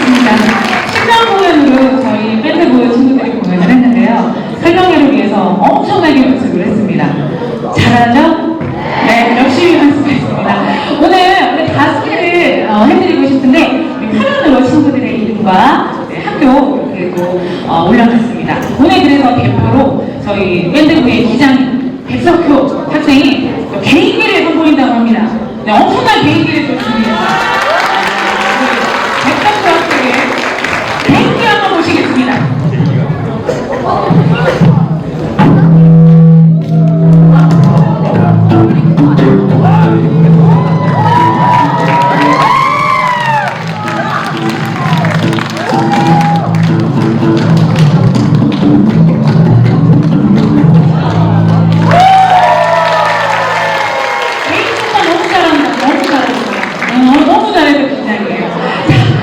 반갑습니다. 신명 공연으로 저희 밴드 보여 친구들이 공연을 했는데요. 설명회를 위해서 엄청나게 연습을 했습니다. 잘하죠? 네, 열심히 연습했습니다. 오늘 다 소개를 해드리고 싶은데 우리 화면으로 친구들의 이름과 학교 이렇게 또 올라갔습니다. 오늘 그래서 대표로 저희 밴드부의 기장님 백석효 학생이 개인기를 선보인다고 합니다. 네, 엄청난 개인기를 또 준비했어요. 백석효 학생의 개인기 한번 보시겠습니다.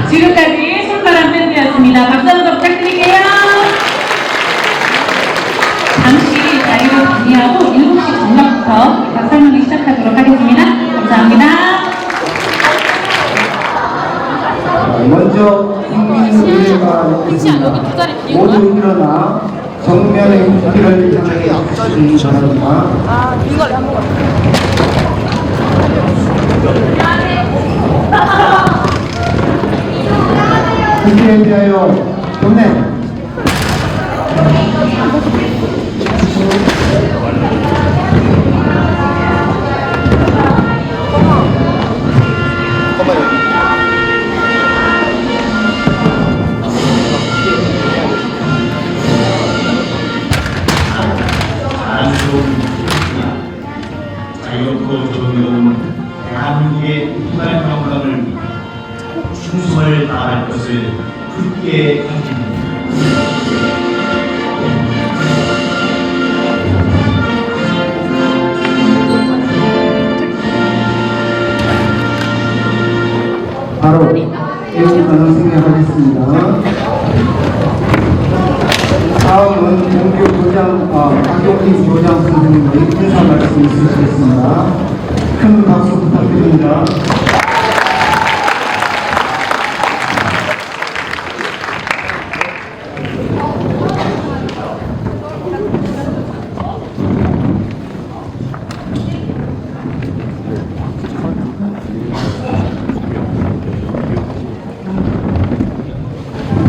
지금까지 손바람 밴드였습니다. 박수 한번 부탁드릴게요. 잠시 자리를 정리하고 7시 정각부터 설명을 시작하도록 하겠습니다. 감사합니다. 먼저 국민의회가 모두 일어나 정면의 국기를 향해 주시기 바랍니다. 이걸 한번 국기에 대하여 경례. 자유롭고 정의로운 대한민국의 희망의 평강을 충성을 다할 것을 굳게 다짐합니다. 바로 예우단을 생략하겠습니다. 다음은 본교 교장, 박용진 교장 선생님의 인사 말씀 있으시겠습니다. 큰 박수 부탁드립니다.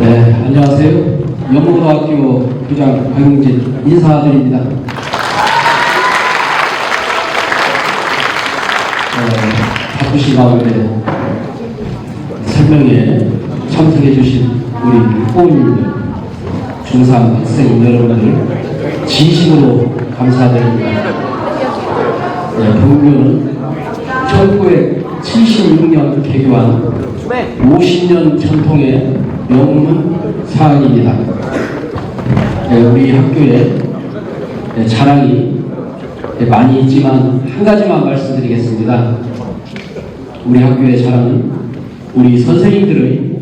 네, 안녕하세요. 영문고등학교 교장 박용진 인사드립니다. 바쁘신 가운데 설명에 참석해주신 우리 부모님들, 중3 학생 여러분들 진심으로 감사드립니다. 본교는 1976년 개교한 50년 전통의 명문 사학입니다. 우리 학교에 자랑이 많이 있지만 한 가지만 말씀드리겠습니다. 우리 학교의 자랑은 우리 선생님들의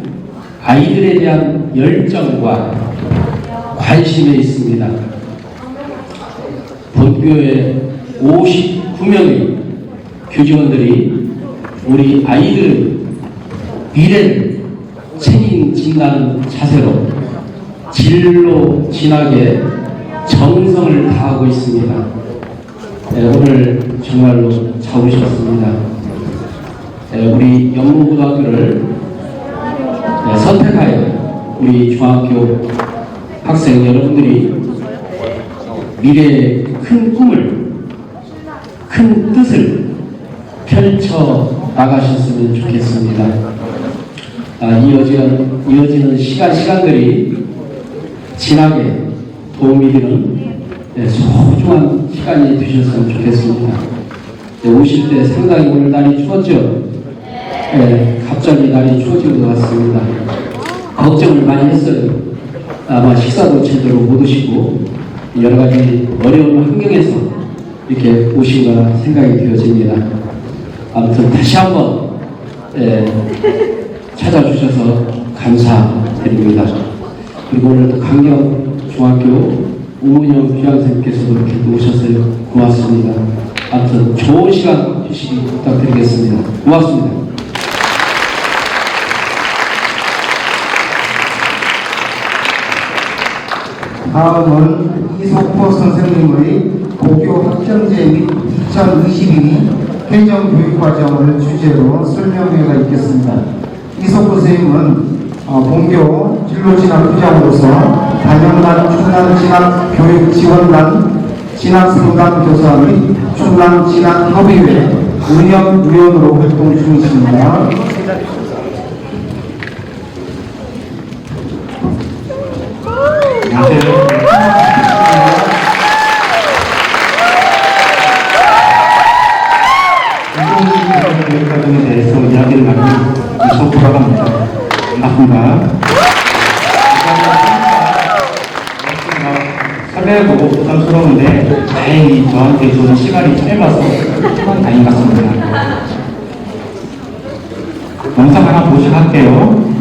아이들에 대한 열정과 관심에 있습니다. 본교의 59명의 교직원들이 우리 아이들의 미래를 책임진다는 자세로 진로 진학에 정성을 다하고 있습니다. 오늘 정말로 잘 오셨습니다. 우리 영문고등학교를 선택하여 우리 중학교 학생 여러분들이 미래의 큰 꿈을, 큰 뜻을 펼쳐 나가셨으면 좋겠습니다. 이어지는 시간들이 진학에 도움이 되는 소중한 시간이 되셨으면 좋겠습니다. 오실 때 상당히 오늘 날이 추웠죠? 갑자기 날이 추워진 것 같습니다. 걱정을 많이 했어요. 아마 식사도 제대로 못 드시고 여러 가지 어려운 환경에서 이렇게 오신 거라 생각이 되어집니다. 아무튼 다시 한번 찾아주셔서 감사드립니다. 그리고 오늘 또 강경 중학교 우은영 교장선생님께서도 이렇게 오셨어요. 고맙습니다. 아무튼 좋은 시간 주시기 부탁드리겠습니다. 고맙습니다. 다음은 이석호 선생님의 고교 학점제 및 2022 개정 교육과정을 주제로 설명회가 있겠습니다. 이석호 선생님은 본교 진로진학 부장으로서 단연간 충남진학교육지원단 진학상담교사 및 충남진학협의회 운영위원으로 활동 중이십니다. 안녕하세요. 교육과정에 대해서 이야기를 나누는 이석호라고 합니다. 반갑습니다. 설레고 부담스러운데 다행히 저한테 주는 시간이 짧아서 다행인 것 같습니다. 영상 하나 보시고 할게요.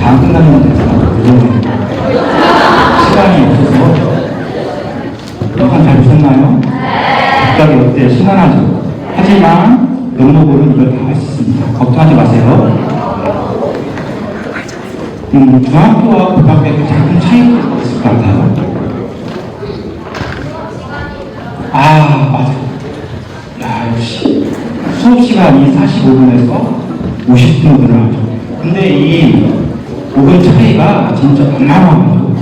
다음 끝나면 돼서 시간이 없어서 영상 잘 보셨나요? 갑자기 어때요? 신선하죠? 하지만 면목으로는 이걸 다 할 수 있습니다. 걱정하지 마세요. 중학교와 고등학교의 작은 차이가 있을 것 같아요. 맞아. 야, 역시 수업 시간이 45분에서 50분으로 늘어나죠. 근데 이 5분 차이가 진짜 어마어마하죠.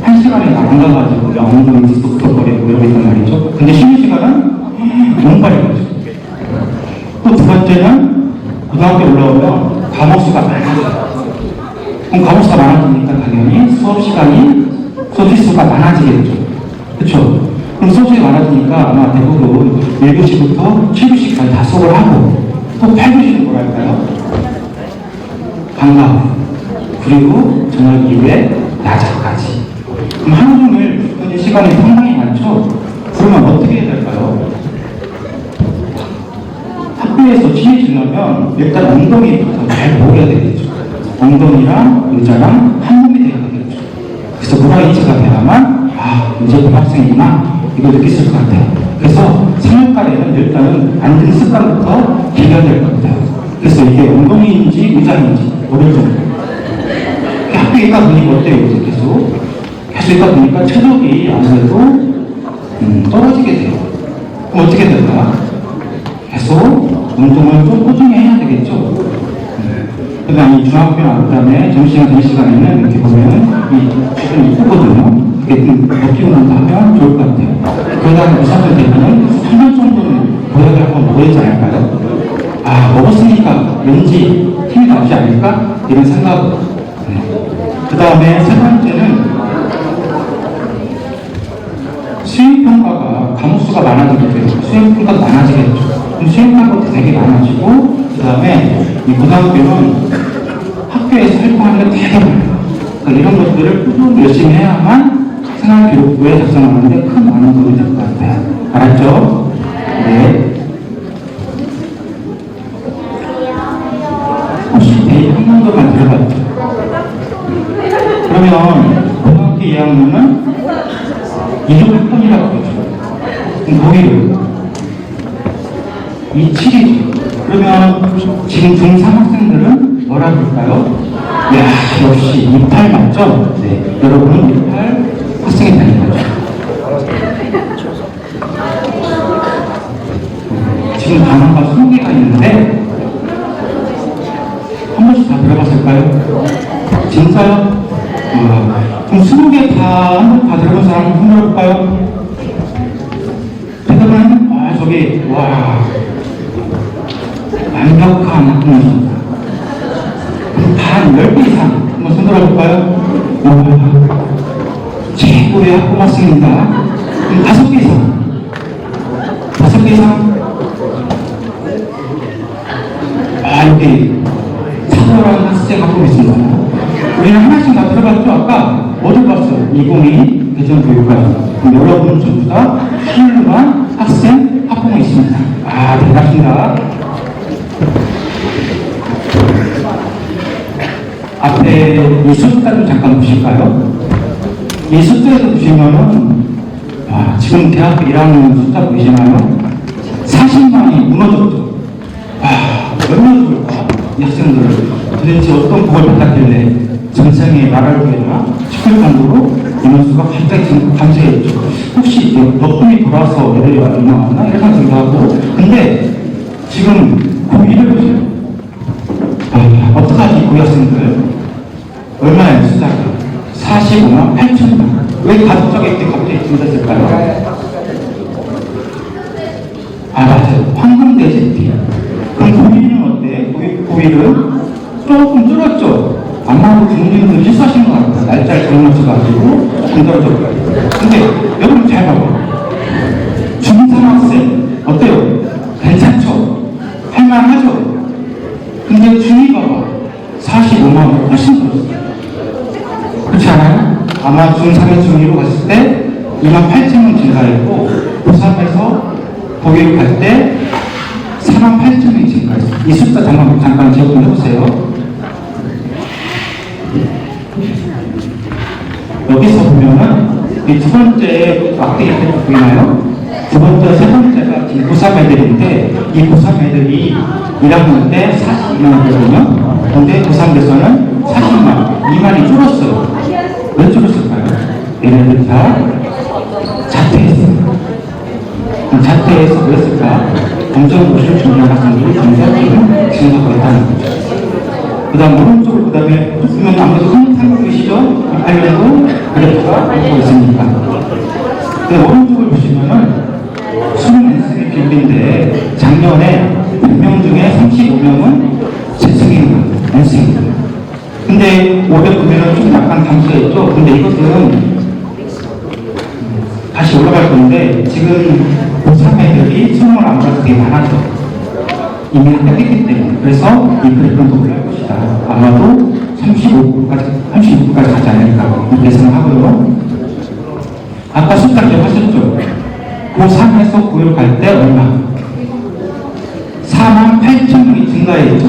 1시간에 안 가가지고 엉덩이 쑥덕거리고 이러고 있단 말이죠. 근데 쉬는 시간은 너무 빨리 가죠. 또 두 번째는 고등학교 올라오면 과목 수가 많아져요. 그럼 과목 수가 많아지니까 당연히 수업 수가 많아지겠죠. 그렇죠? 그럼 수업 시간이 많아지니까 아마 대부분 1교시부터 7교시까지 다 수업을 하고 또 8교시는 뭐랄까요? 방과후 그리고 저녁 이후에 야자까지. 그럼 하루 종일 듣는 시간이 상당히 많죠? 그러면 어떻게 해야 될까요? 학교에서 친해지려면 일단 엉덩이부터 잘 먹여야 되겠죠. 엉덩이랑 의자랑 한 몸이 돼야 되겠죠. 그래서 문화인지가 돼야만 이제 고학생이구나 이걸 느낄 수 있을 것 같아요. 그래서 3월달에는 일단은 앉는 습관부터 기여야 될 것 같아요. 그래서 이게 엉덩이인지 의자인지 모를 정도. 학교에 있다 보니까 어때요? 이제 계속 있다 보니까 체력이 아무래도 떨어지게 돼요. 그럼 어떻게 될까? 계속 운동을 좀 꾸준히 해야 되겠죠. 그 다음에 중학교나 그 다음에 점심시간에는 이렇게 보면 이 주변이 이쁘거든요. 이렇게 좀 걷기고 난다 하면 좋을 것 같아요. 그러다가 무사들 되면은 3년 정도는 보약을 한번 먹어야지 않을까요? 먹었으니까 왠지 힘이 나오지 않을까? 이런 생각. 그 다음에 세 번째는 수행평가가 과목수가 많아지게 돼요. 수행평가가 많아지겠죠. 그럼 수행평가도 되게 많아지고, 그 다음에 이 고등학교는 학교에서 활동하는 게 되게 많아요. 그러니까 이런 것들을 꾸준히 열심히 해야만 생활기록부에 작성하는데 큰 완성도이 될 것 같아요. 알았죠? 네. 혹시 대입 한 번도만 들어봤죠? 그러면 고등학교 2학년은 26학번이라고 그러죠. 그럼 거기를 27이죠. 그러면 지금 중3 학생들은 뭐라 그럴까요? 야, 역시 28 맞죠? 네. 여러분은 28 학생이 되는 거죠. 지금 단어가 20개가 있는데 한 번씩 다 들어봤을까요? 진짜요? 그럼 20개 다 한 번 다 들어본 사람 한번 들어볼까요? 대답은 저기 완벽한 학생이십니다. 그럼 단 10개 이상 한번 손 들어볼까요? 최고의 학부모학생입니다. 그럼 5개 이상 5개 이상 여기 차별한 학생 학부모 있습니다. 우리는 하나씩 다 들어봤죠? 아까 뭐 들어봤어요? 2022 대전교육과정. 여러분 전부 다 훌륭한 학생 학부모 있습니다. 반갑습니다. 앞에 이 숫자 좀 잠깐 보실까요? 이 숫자에서 보시면은 지금 대학교 1학년 숫자 보이시나요? 40만이 무너졌죠. 얼마나 좋을까? 이 학생들을 도대체 어떤 복을 받았길래 전생에 나라를 위해나 축구를 강도로 인원수가 갑자기 지금 감소했죠. 혹시 덕분이 돌아서 애들이 유명하나? 이런 생각도 하고. 근데 지금 고2를 보세요. 어떡하지, 고2 학생들? 얼마예요, 숫자가? 45만 8천만. 왜 가족적이 이렇게 갑자기 증가했을까요? 맞아요. 황금대제티. 그럼 고2는 어때? 고2는 조금 줄었죠? 아마도 부모님들 실수하신 것 같아요. 날짜를 잘못 맞춰가지고 조금 떨어졌어요. 근데 여러분 잘 봐봐요. 중3 학생 어때요? 괜찮죠? 할만하죠? 근데 중2 봐봐. 45만원 훨씬 떨어졌어요. 그렇지 않아요? 아마 중3에 중2로 갔을 때 28,000원 증가했고 고3에서 고교육 갈 때 48,000원이 증가했어요. 이 숫자 잠깐 기억 좀 해보세요. 여기서 보면은 이 두 번째 앞뒤 이렇게 보이나요? 두 번째, 세 번째가 지금 고3 애들인데 이 고3 애들이 1학년 때 42만 원이거든요. 근데 고3 돼서는 40만 2만이 줄었어요. 왜 줄었을까요? 얘네들 다 자퇴했어요. 자퇴해서 왜 했을까? 검정고시를 준비한 학생들이 점점 증가하고 있다는 거죠. 그 다음 오른쪽으로 그 다음에 보면 아무래도 한국산 보이시죠? 알려도 그래프가 보고 있으니까. 오른쪽을 보시면은 수능 N승의 비율인데 작년에 100명 중에 35명은 재승인 N승입니다. 근데 올해 보면은 좀 약간 감소했죠? 근데 이것은 다시 올라갈 건데 지금 고3 애들이 수능을 안 봐서 되게 많아져. 이미 합격했기 때문에. 그래서 이 그래프는 더 올라갈 것이다. 아마도 36%까지 가지 않을까 이렇게 생각하고요. 아까 숫자 기억하셨죠? 고3에서 고1 갈 때 얼마? 48,000명이 증가했죠.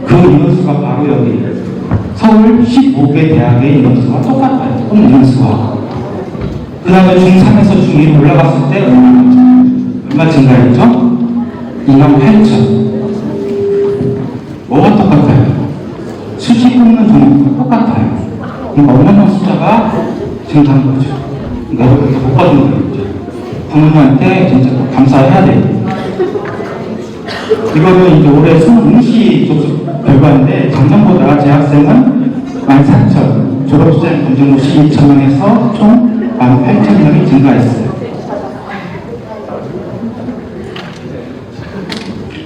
그 인원수가 바로 여기 서울 15개 대학의 인원수와 똑같아요. 총 인원수와. 그 다음에 중3에서 중2로 올라갔을 때 얼마 증가했죠? 2만 8천. 뭐가 똑같아요? 수시 뽑는 종목과 똑같아요. 그러니까 어마어마한 숫자가 증가한 거죠. 그러니까 여러분들 못 받은 거예요. 부모님한테 진짜 감사해야 돼요. 이거는 이제 올해 수능 응시 접수 결과인데 작년보다 재학생은 14,000, 졸업생 검정고시 2,000명에서 총 18,000명이 증가했어요.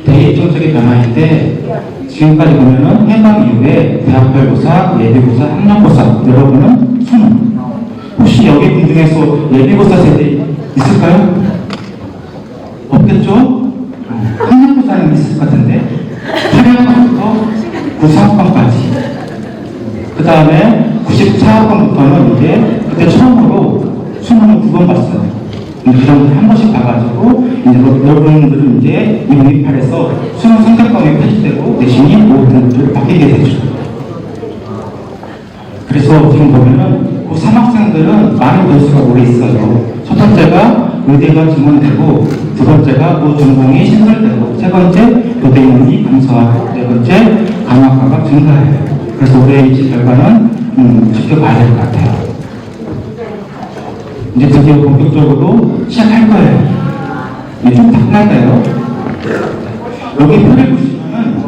대입 정책의 변화인데 지금까지 보면은 해방 이후에 대학별고사, 예비고사, 학력고사 여러분은 수능 혹시 여기 분 중에서 예비고사 세대 있을까요? 없겠죠? 학력고사는 있을 것 같은데 8학번부터 94학번까지 그 다음에 94학번부터는 이제 그때 처음으로 수능을 2번 봤어요. 여러분들 한 번씩 봐가지고 이제 여러분들은 이제 영입할에서 수능 성적 과목이 폐지되고 대신이 모든 것들을 바뀌게 되죠. 그래서 지금 보면은 그 3학생들은 많은 변수가 오래 있어요. 첫 번째가 의대가 증원되고, 두 번째가 그 전공이 신설되고, 세 번째 교대 인원이 감소하고, 네 번째 간호학과가 증가해요. 그래서 올해 입시 결과는 지켜봐야 될 것 같아요. 이제 드디어 본격적으로 시작할 거예요. 이제 좀 바꿔날까요? 여기 표를 보시면은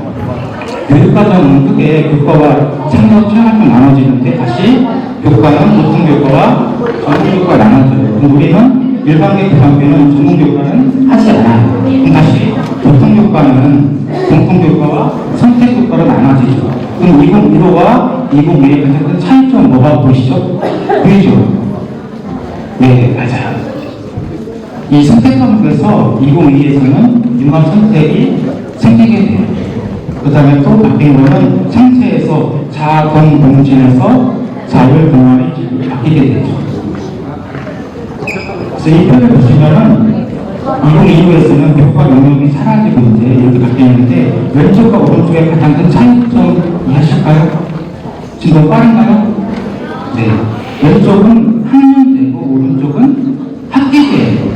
교육과정은 크게 교과와 창업 체험활동 나눠지는데 다시 교과는 보통교과와 전문교과가 나눠져요. 그럼 우리는 일반계 고등학교는 전문교과는 하지 않아요. 그럼 다시 보통교과는 공통교과와 선택교과로 나눠지죠. 그럼 2015와 2021의 가장 큰 차이점은 뭐가 보이시죠? 보이죠? 네, 맞아요. 이 선택 과목에서 2022에서는 융합 선택이 생기게 돼요. 그 다음에 또 바뀐 거는 상태에서 자동공진에서 자율공학이 바뀌게 되죠. 그래서 이 표를 보시면은 2025에서는 교과 영역이 사라지고 이제 이렇게 바뀌는데 왼쪽과 오른쪽의 가장 큰 차이점 이해하실까요? 지금 너무 빠른가요? 네. 왼쪽은 학년제고 오른쪽은 학기제예요.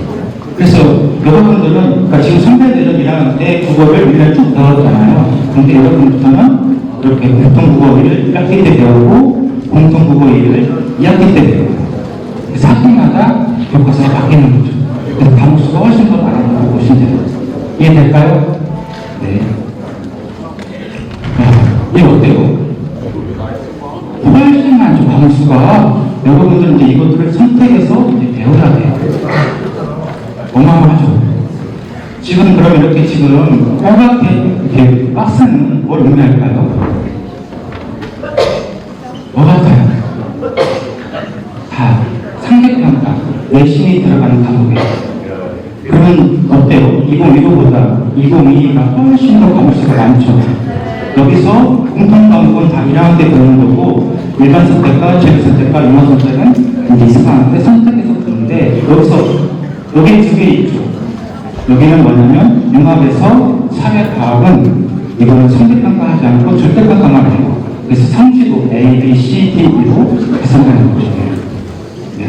그래서 여러분들은 그러니까 지금 선배들은 1학년 때 국어를 1년 쭉 배웠잖아요. 근데 여러분부터는 이렇게 보통국어 1을 1학기 때 배우고 공통국어 1을 2학기 때 배워요. 그래서 학기마다 교과서가 바뀌는 거죠. 그래서 과목 수가 훨씬 더 많아지고 보시면 돼요. 이해될까요? 네. 이게 어때요? 훨씬 많죠, 과목 수가. 여러분들은 이제 이것들을 선택해서 이제 배워야 돼요. 어마어마하죠. 지금 그럼 이렇게 지금 꼬맣게 이렇게 박스는 뭘 의미할까요? 뭐 같아요? 다 상대평가, 내신이 들어가는 과목이에요. 그러면 어때요? 2015보다 2022가 훨씬 더 과목 수가 많죠. 여기서 공통 과목은 다 1학년 때 배우는 거고 일반 선택과 재료 선택과 융합 선택은 이제 이상한데 선택해서 배우는데 여기 두 개 있죠. 여기는 뭐냐면 융합에서 사회과학은 이거는 상대평가하지 않고 절대평가만 해요. 그래서 성취도 A, B, C, D로 계산하는 것이에요. 네.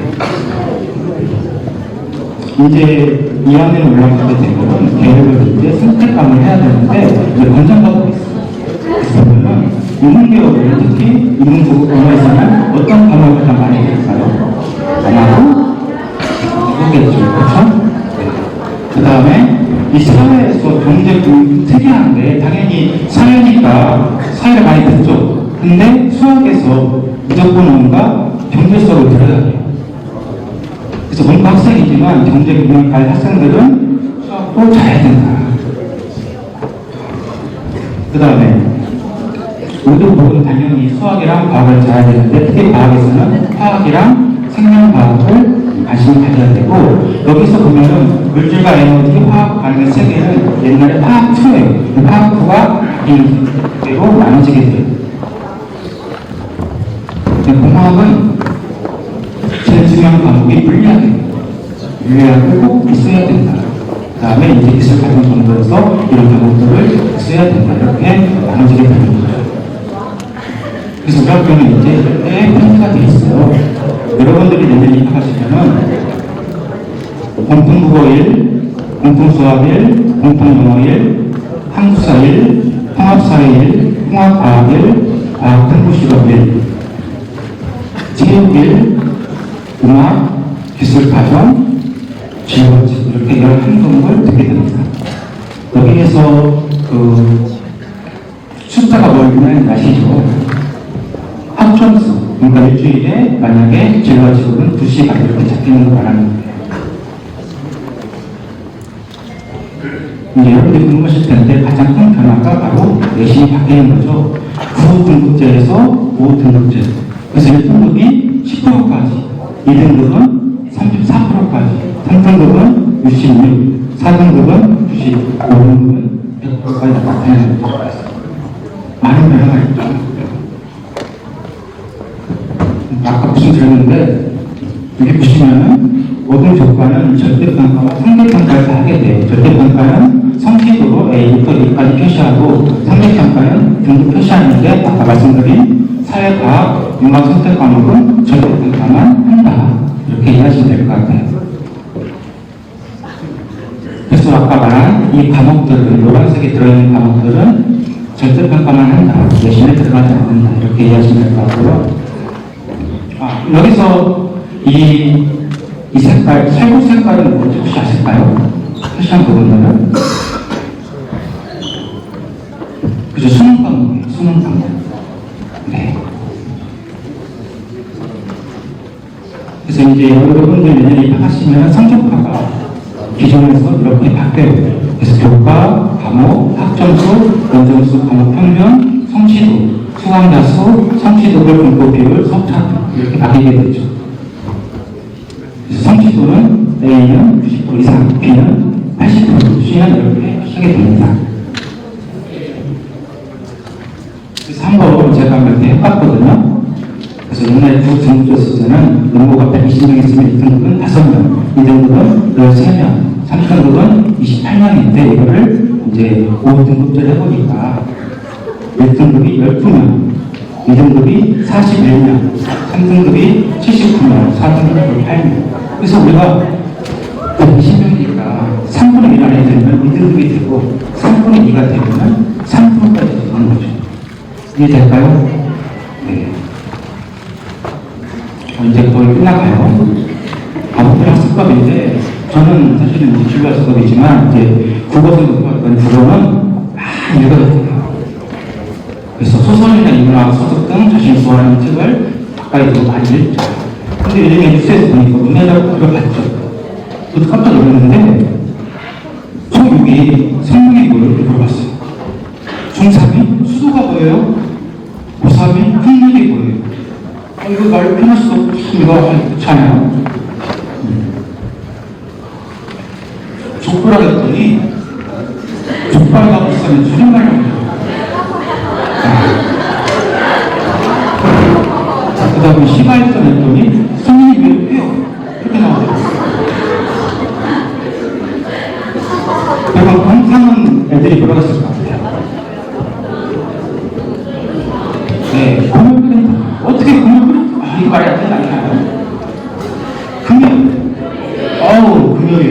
이제 2학년 올라가게 되면 계획을 이제 선택감을 해야 되는데 이제 권장받고 있어요. 그래서 보면은 인문계열은 특히 인문국 언어에서는 어떤 과목을 가장 많이 될까요? 아마도 모르겠죠, 그렇죠? 그 다음에 이 사회에서 경제 특이한데 당연히 사회니까 사회를 많이 듣죠. 근데 수학에서 무조건 뭔가 경제 수업을 들어야 돼요. 그래서 문과 학생이지만 경제 경영을 갈 학생들은 수학도 잘해야 된다. 그 다음에 모든 부분 당연히 수학이랑 과학을 잘해야 되는데 특히 과학에서는 화학이랑 생명과학을 관심을 가져야 되고 여기서 보면은 물질과 에너지, 화학 반응의 세 개는 옛날에 화학2예요. 화학2가 바뀌고 나눠지게 돼요. 공학은 제일 중요한 과목이 물리학이에요. 물리학을 꼭 있어야 된다. 그 다음에 이제 기술 활동 정도에서 이런 과목들을 써야 된다. 이렇게 나눠지게 되는 거죠. 그래서 우리 학교는 이제 꽤 편의가 돼 있어요. 여러분들이 내년 입학하시면은 공통국어 1, 공통수학 1, 공통영어 1, 한국사 1, 통합사회 1, 통합과학 1, 과학탐구실업 1, 체육 1, 음악, 기술과정, 지원지 이렇게 11과목을 듣게 됩니다. 여기에서 그 숫자가 뭘까는 아시죠? 학점수, 그러니까 일주일에 만약에 진로와 지구는 2시간 이렇게 잡히는 거 말하는 거예요. 이제 여러분들이 궁금하실 텐데 가장 큰 변화가 바로 내신이 바뀌는 거죠. 9등급제에서 5등급제. 그래서 1등급이 10%까지, 2등급은 34%까지, 3등급은 66%, 4등급은 90%, 5등급은 100%까지 바뀌는 거죠. 많은 변화가 있죠. 아까 무슨 들었는데 여기 보시면은 모든 교과는 절대평가와 상대평가를 다 하게 돼요. 절대평가는 성취도로 A부터 E까지 표시하고 상대평가는 등급 표시하는데 아까 말씀드린 사회과학, 융합 선택 과목은 절대평가만 한다. 이렇게 이해하시면 될 것 같아요. 그래서 아까 말한 이 과목들은 노란색에 들어있는 과목들은 절대평가만 한다. 내신에 들어가지 않는다. 이렇게 이해하시면 될 것 같고요. 여기서 이 색깔, 살구 색깔은 뭔지 혹시 아실까요? 표시한 부분들은? 그죠, 수능 과목이에요, 수능 과목. 네. 그래서 이제 여러분들 내년에 입학하시면 성적표가 기존에서 이렇게 바뀌어요. 그래서 교과, 과목, 학점수, 원점수, 과목 평균, 성취도, 수강자 수, 성취도별 분포 비율, 석차 이렇게 바뀌게 되죠. 그래서 성취도는 A는 90% 이상, B는 80%, C는 이렇게 하게 됩니다. 그래서 한번 제가 이렇게 해봤거든요. 그래서 옛날에 9등급 줬을 때는 응모가 120명 있으면 2등급은 5명, 2등급은 13명, 3등급은 28명인데 이거를 이제 5등급제를 해보니까 1등급이 12명, 2등급이 41명, 3등급이 79명, 4등급이 8명. 그래서 우리가 120명이니까 3분의 1 안에 들면 2등급이 되고 3분의 2가 되면 3%까지 되는 거죠. 이해될까요? 네. 이제 거의 끝나가요. 과목별 학습법인데 저는 사실은 이제 진로 학습법이지만 이제 국어 생각하면 국어는 많이 읽어야 돼요. 그래서 소설이나 인문학, 서적 등 자신이 좋아하는 책을 가까이 두고 많이 읽죠. 근데 요즘에 뉴스에서 보니까 문해력 그걸 봤죠. 저도 깜짝 놀랐는데 초6이 성능이 뭐예요? 이렇게 물어봤어요. 중3이 수도가 뭐예요? 고3이 흥력이 뭐예요? 이거 말 표현할 수도 없고 이거 그렇잖아요. 족보라고 했더니 족발과 비싸면 줄임말이라고 해요. 그 다음에 시가일선 했더니 성인이 왜 해요? 이렇게 나오더라고요. 그만큼 상은 애들이 돌아갔을 것 같아요. 네, 금요일은 어떻게 금요일? 이거 말이 안 되나요? 금요일. 금요일.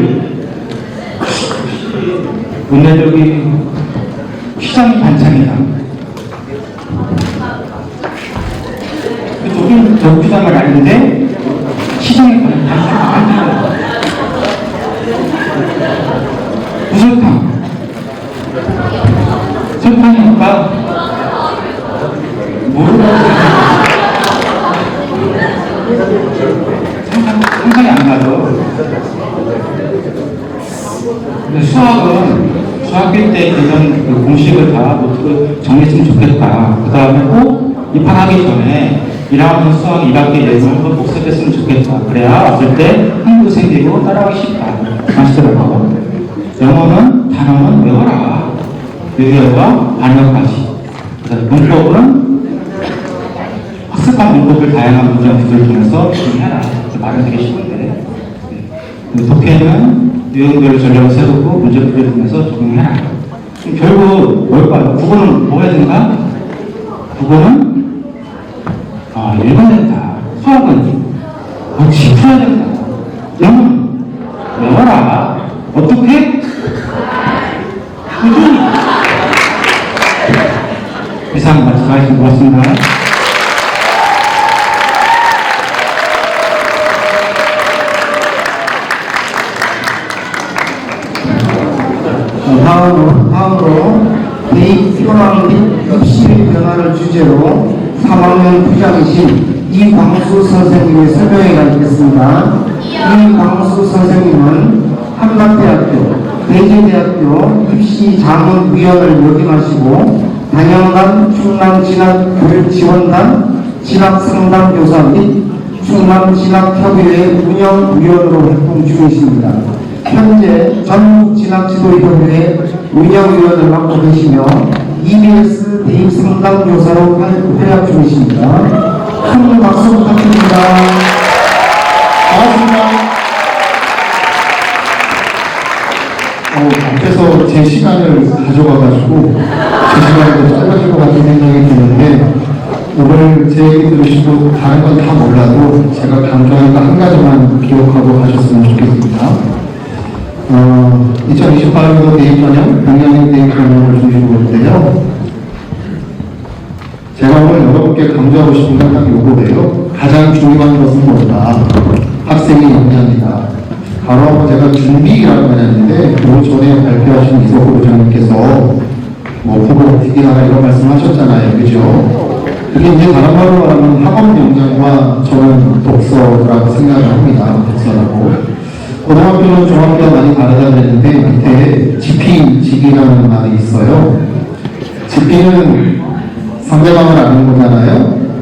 문제적이 시장이 반찬이다. 저긴 저 시장을 아는데 시장에 가는 반찬이 아니에요. 무설탕. 설탕이니까 상상이 안 가죠. 근데 수학일 때 이런 그 공식을 다 노트를 정했으면 좋겠다. 그 다음에 꼭 입학하기 전에 1학년 수학 1학기 내용 한번 복습했으면 좋겠다. 그래야 왔을 때 흥도 생기고 따라하기 쉽다. 하시더라고요. 영어는 단어는 외워라. 유희열과 반역까지. 문법은 학습한 문법을 다양한 문장 구조를 통해서 정리해라. 말은 되게 쉬운데. 독해는 유형별로 전략을 세우고 문제풀이를 통해서 적용해라. 결국 뭘까요? 국어는 뭐 해야 되는가? 국어는 1번 된다. 수학은 10초야 된다. 영어는 영어라. 어떻게? 꾸준히. 이상 말씀하신 것 같습니다. 다음으로 대입 현황 및 입시 변화를 주제로 3학년 부장이신 이광수 선생님의 설명에 가겠습니다. 이광수 선생님은 한밭대학교, 대제대학교 입시자문위원을 역임하시고 단연간 충남진학교육지원단 진학상담교사 및 충남진학협의회 운영위원으로 활동 중이십니다. 현재 전국진학지도협의회 운영위원을 맡고 계시며 EBS 대입상담교사로 활약 중이십니다. 큰 박수 부탁드립니다. 반갑습니다. 앞에서 제 시간을 가져가가지고 제 시간이 더 짧아질 것 같은 생각이 드는데 오늘 제 얘기 들으시고 다른 건 다 몰라도 제가 강조한 거 한 가지만 기억하고 가셨으면 좋겠습니다. 2028년도 대입전형, 병영형 대입전형을 중심으로 했는데요. 제가 오늘 여러분께 강조하고 싶은 건 딱 요거예요. 가장 중요한 것은 뭔가 학생의 역량이다. 바로 제가 준비라고 하는데 그 전에 발표하신 이석호 부장님께서 뭐 후보 특이하라 이런 말씀하셨잖아요. 그죠? 그게 이제 다른 말로 말하면 학업 역량과 저는 독서라고 생각을 합니다. 독서라고. 고등학교는 중학교와 많이 다르다 그랬는데 밑에 지피지기라는 말이 있어요. 지피는 상대방을 아는 거잖아요.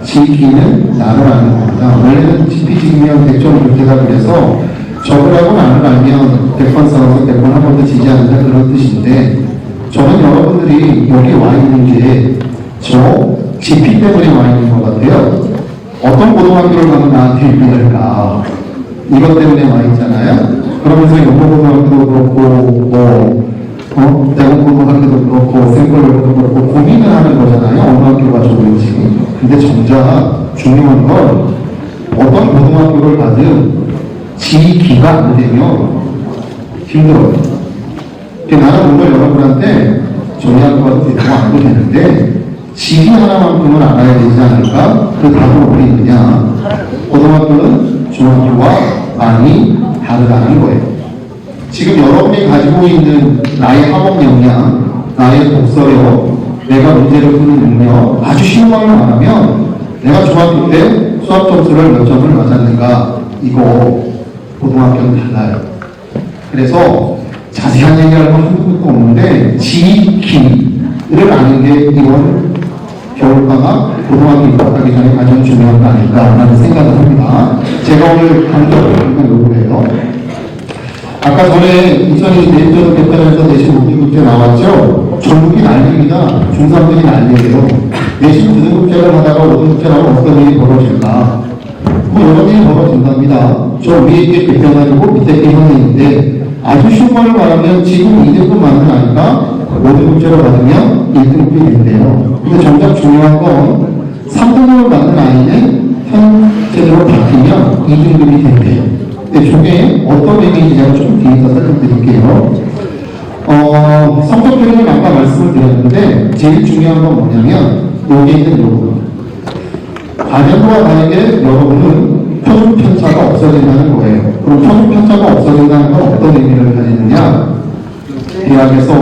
지기는 나를 아는 겁니다. 원래는 지피지기면 100점 줄 때가 그래서 적을 하고 나를 알면 100번 싸워서 100번 한 번도 지지 않는다 그런 뜻인데 저는 여러분들이 여기 와 있는 게 저 지피 때문에 와 있는 것 같아요. 어떤 고등학교를 가면 나한테 유리할까? 이것 때문에 와 있잖아요. 그러면서 연고고등학교도 그렇고 대공고등학교도 그렇고 생활고등학교도 그렇고 고민을 하는 거잖아요. 어느 학교가 좋은지. 근데 정작 중요한 건 어떤 고등학교를 가든 지기가 안 되면 힘들어요. 나는 오늘 여러분한테 저희 학교가 대충 알고 되는데 지기 하나만큼은 알아야 되지 않을까? 그 답은 어디 있느냐? 고등학교는 중학교와 많이 다르다는 거예요. 지금 여러분이 가지고 있는 나의 학업 역량, 나의 독서력, 내가 문제를 푸는 능력, 아주 쉬운 말로 말하면 내가 중학교 때 수학 점수를 몇 점을 맞았는가 이거 고등학교는 달라요. 그래서 자세한 얘기할 건 한두 것도 없는데 지기를 아는 게 이번 겨울방학 고등학교 입학하기 전에 가장 중요한 거 아닐까라는 생각을 합니다. 제가 오늘 강조하는 건 요거예요. 아까 전에 2020 내일전 개편에서 내신 등급제 나왔죠? 전국이 난립니다. 중3들이 난리예요. 내신 등급제를 하다가 5등급제 나오면 어떤 일이 벌어질까? 뭐 여러 일이 벌어진답니다. 저 위에 게 개편하고 밑에 게 현행인데 아주 쉬운 말로 말하면 지금 2등급 맞는 아이가 5등급제로 받으면 1등급이 된대요. 근데 정작 중요한 건 3등급을 받는 아이는 현재대로 바뀌면 2등급이 된대요. 근데 저게 어떤 의미인지 제가 좀 뒤에서 설명드릴게요. 성적 표현은 아까 말씀을 드렸는데 제일 중요한 건 뭐냐면 여기 있는 요거. 과년도와 다르게 여러분은 표준 편차가 없어진다는 거예요. 그럼 표준 편차가 없어진다는 건 어떤 의미를 가지느냐? 대학에서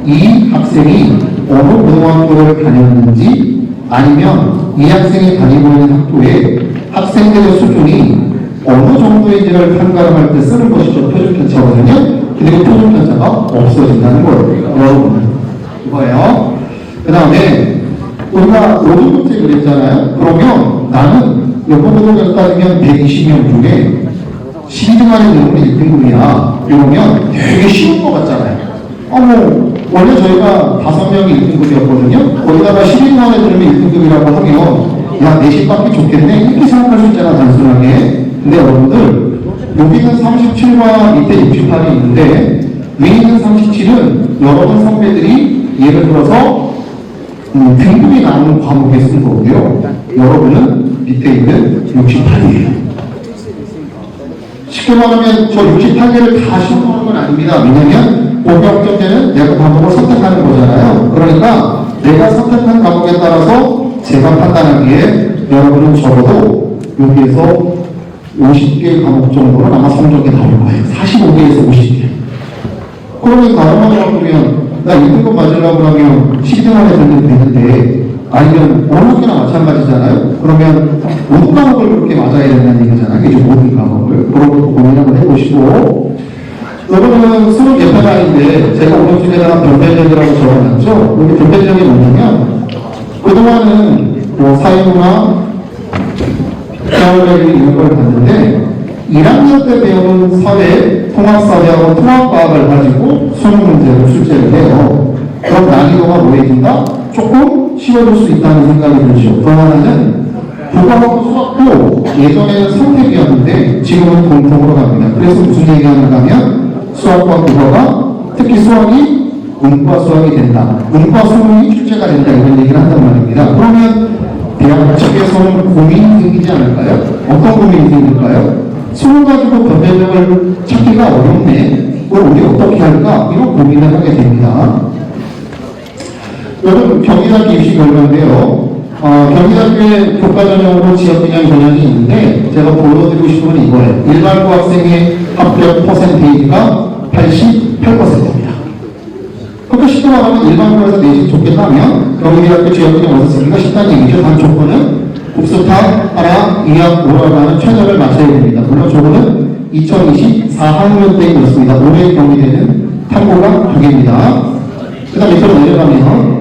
이 학생이 어느 고등학교를 다녔는지 아니면 이 학생이 다니고 있는 학교에 학생들의 수준이 어느 정도인지를 판가름할 때 쓰는 것이 표준 편차거든요. 그리고 표준 편차가 없어진다는 거예요. 여러분은 이거예요. 그 다음에 우리가 5등급제 그랬잖아요. 그러면 나는 연고고등학교 따지면 120명 중에 12등 안에 들으면 1등급이야. 이러면 되게 쉬운 것 같잖아요. 원래 저희가 5명이 1등급이었거든요. 거기다가 12등 안에 들으면 1등급이라고 하면 야, 내신 받기 좋겠네. 이렇게 생각할 수 있잖아, 단순하게. 근데 여러분들, 여기는 37과 밑에 68이 있는데 위에 있는 37은 여러분 선배들이 예를 들어서 등급이 나오는 과목에 쓴 거고요. 여러분은 밑에 있는 68이에요. 쉽게 말하면 저 68개를 다 시험하는 건 아닙니다. 왜냐면 본격적인 내가 과목을 선택하는 거잖아요. 그러니까 내가 선택한 과목에 따라서 제가 판단하기에 여러분은 적어도 여기에서 50개 과목 정도는 아마 성적이 나올 거예요. 45개에서 50개. 그러면 다른 말로 바꾸면 나 1등급 맞으려고 하면 10등 안에 들면 되는데 아니면 어느 개나 마찬가지잖아요. 그러면 모든 과목을 그렇게 맞아야 된다는 얘기잖아요. 이제 모든 과목을. 그런 것도 고민 한번 해보시고 여러분은 수능 예편아인데 제가 오늘 중에다가 변별력이라고 적어놨죠. 여기 변별력이 뭐냐면 그동안은 뭐 사회문화, 사회value 이런 걸 봤는데 1학년 때 배우는 사회, 통합사회하고 통합과학을 가지고 수능 문제를 출제를 해요. 그럼 난이도가 뭐해진다? 조금 쉬워질 수 있다는 생각이 들죠. 또 하나는 국어하고 수학도 예전에는 선택이었는데 지금은 공통으로 갑니다. 그래서 무슨 얘기하는가 하면 수학과 국어가 특히 수학이 문과 수학이 된다. 문과 수능이 출제가 된다. 이런 얘기를 한단 말입니다. 그러면 대학 측에서는 고민이 생기지 않을까요? 어떤 고민이 생길까요? 수능 가지고 변별력을 찾기가 어렵네. 그걸 우리 어떻게 할까? 이런 고민을 하게 됩니다. 여러분 경기대학교 입시 결과인데요. 경기대학교에 교과전형으로 지역균형 전형이 있는데 제가 보여드리고 싶은 건 이거예요. 일반고 학생의 합격 퍼센테이지가 88%입니다. 그러니까 쉽게 말하면 일반고에서 내신 좋겠다면 경기대학교 지역균형 어디서 쓰기가 쉽다는 얘기죠. 단 조건은 국수탑, 하나, 이학, 오라라는 최저를 맞춰야 됩니다. 물론 저거는 2024 학년 때였습니다. 올해 경기대는 탐구가 2개입니다. 그 다음 밑으로 내려가면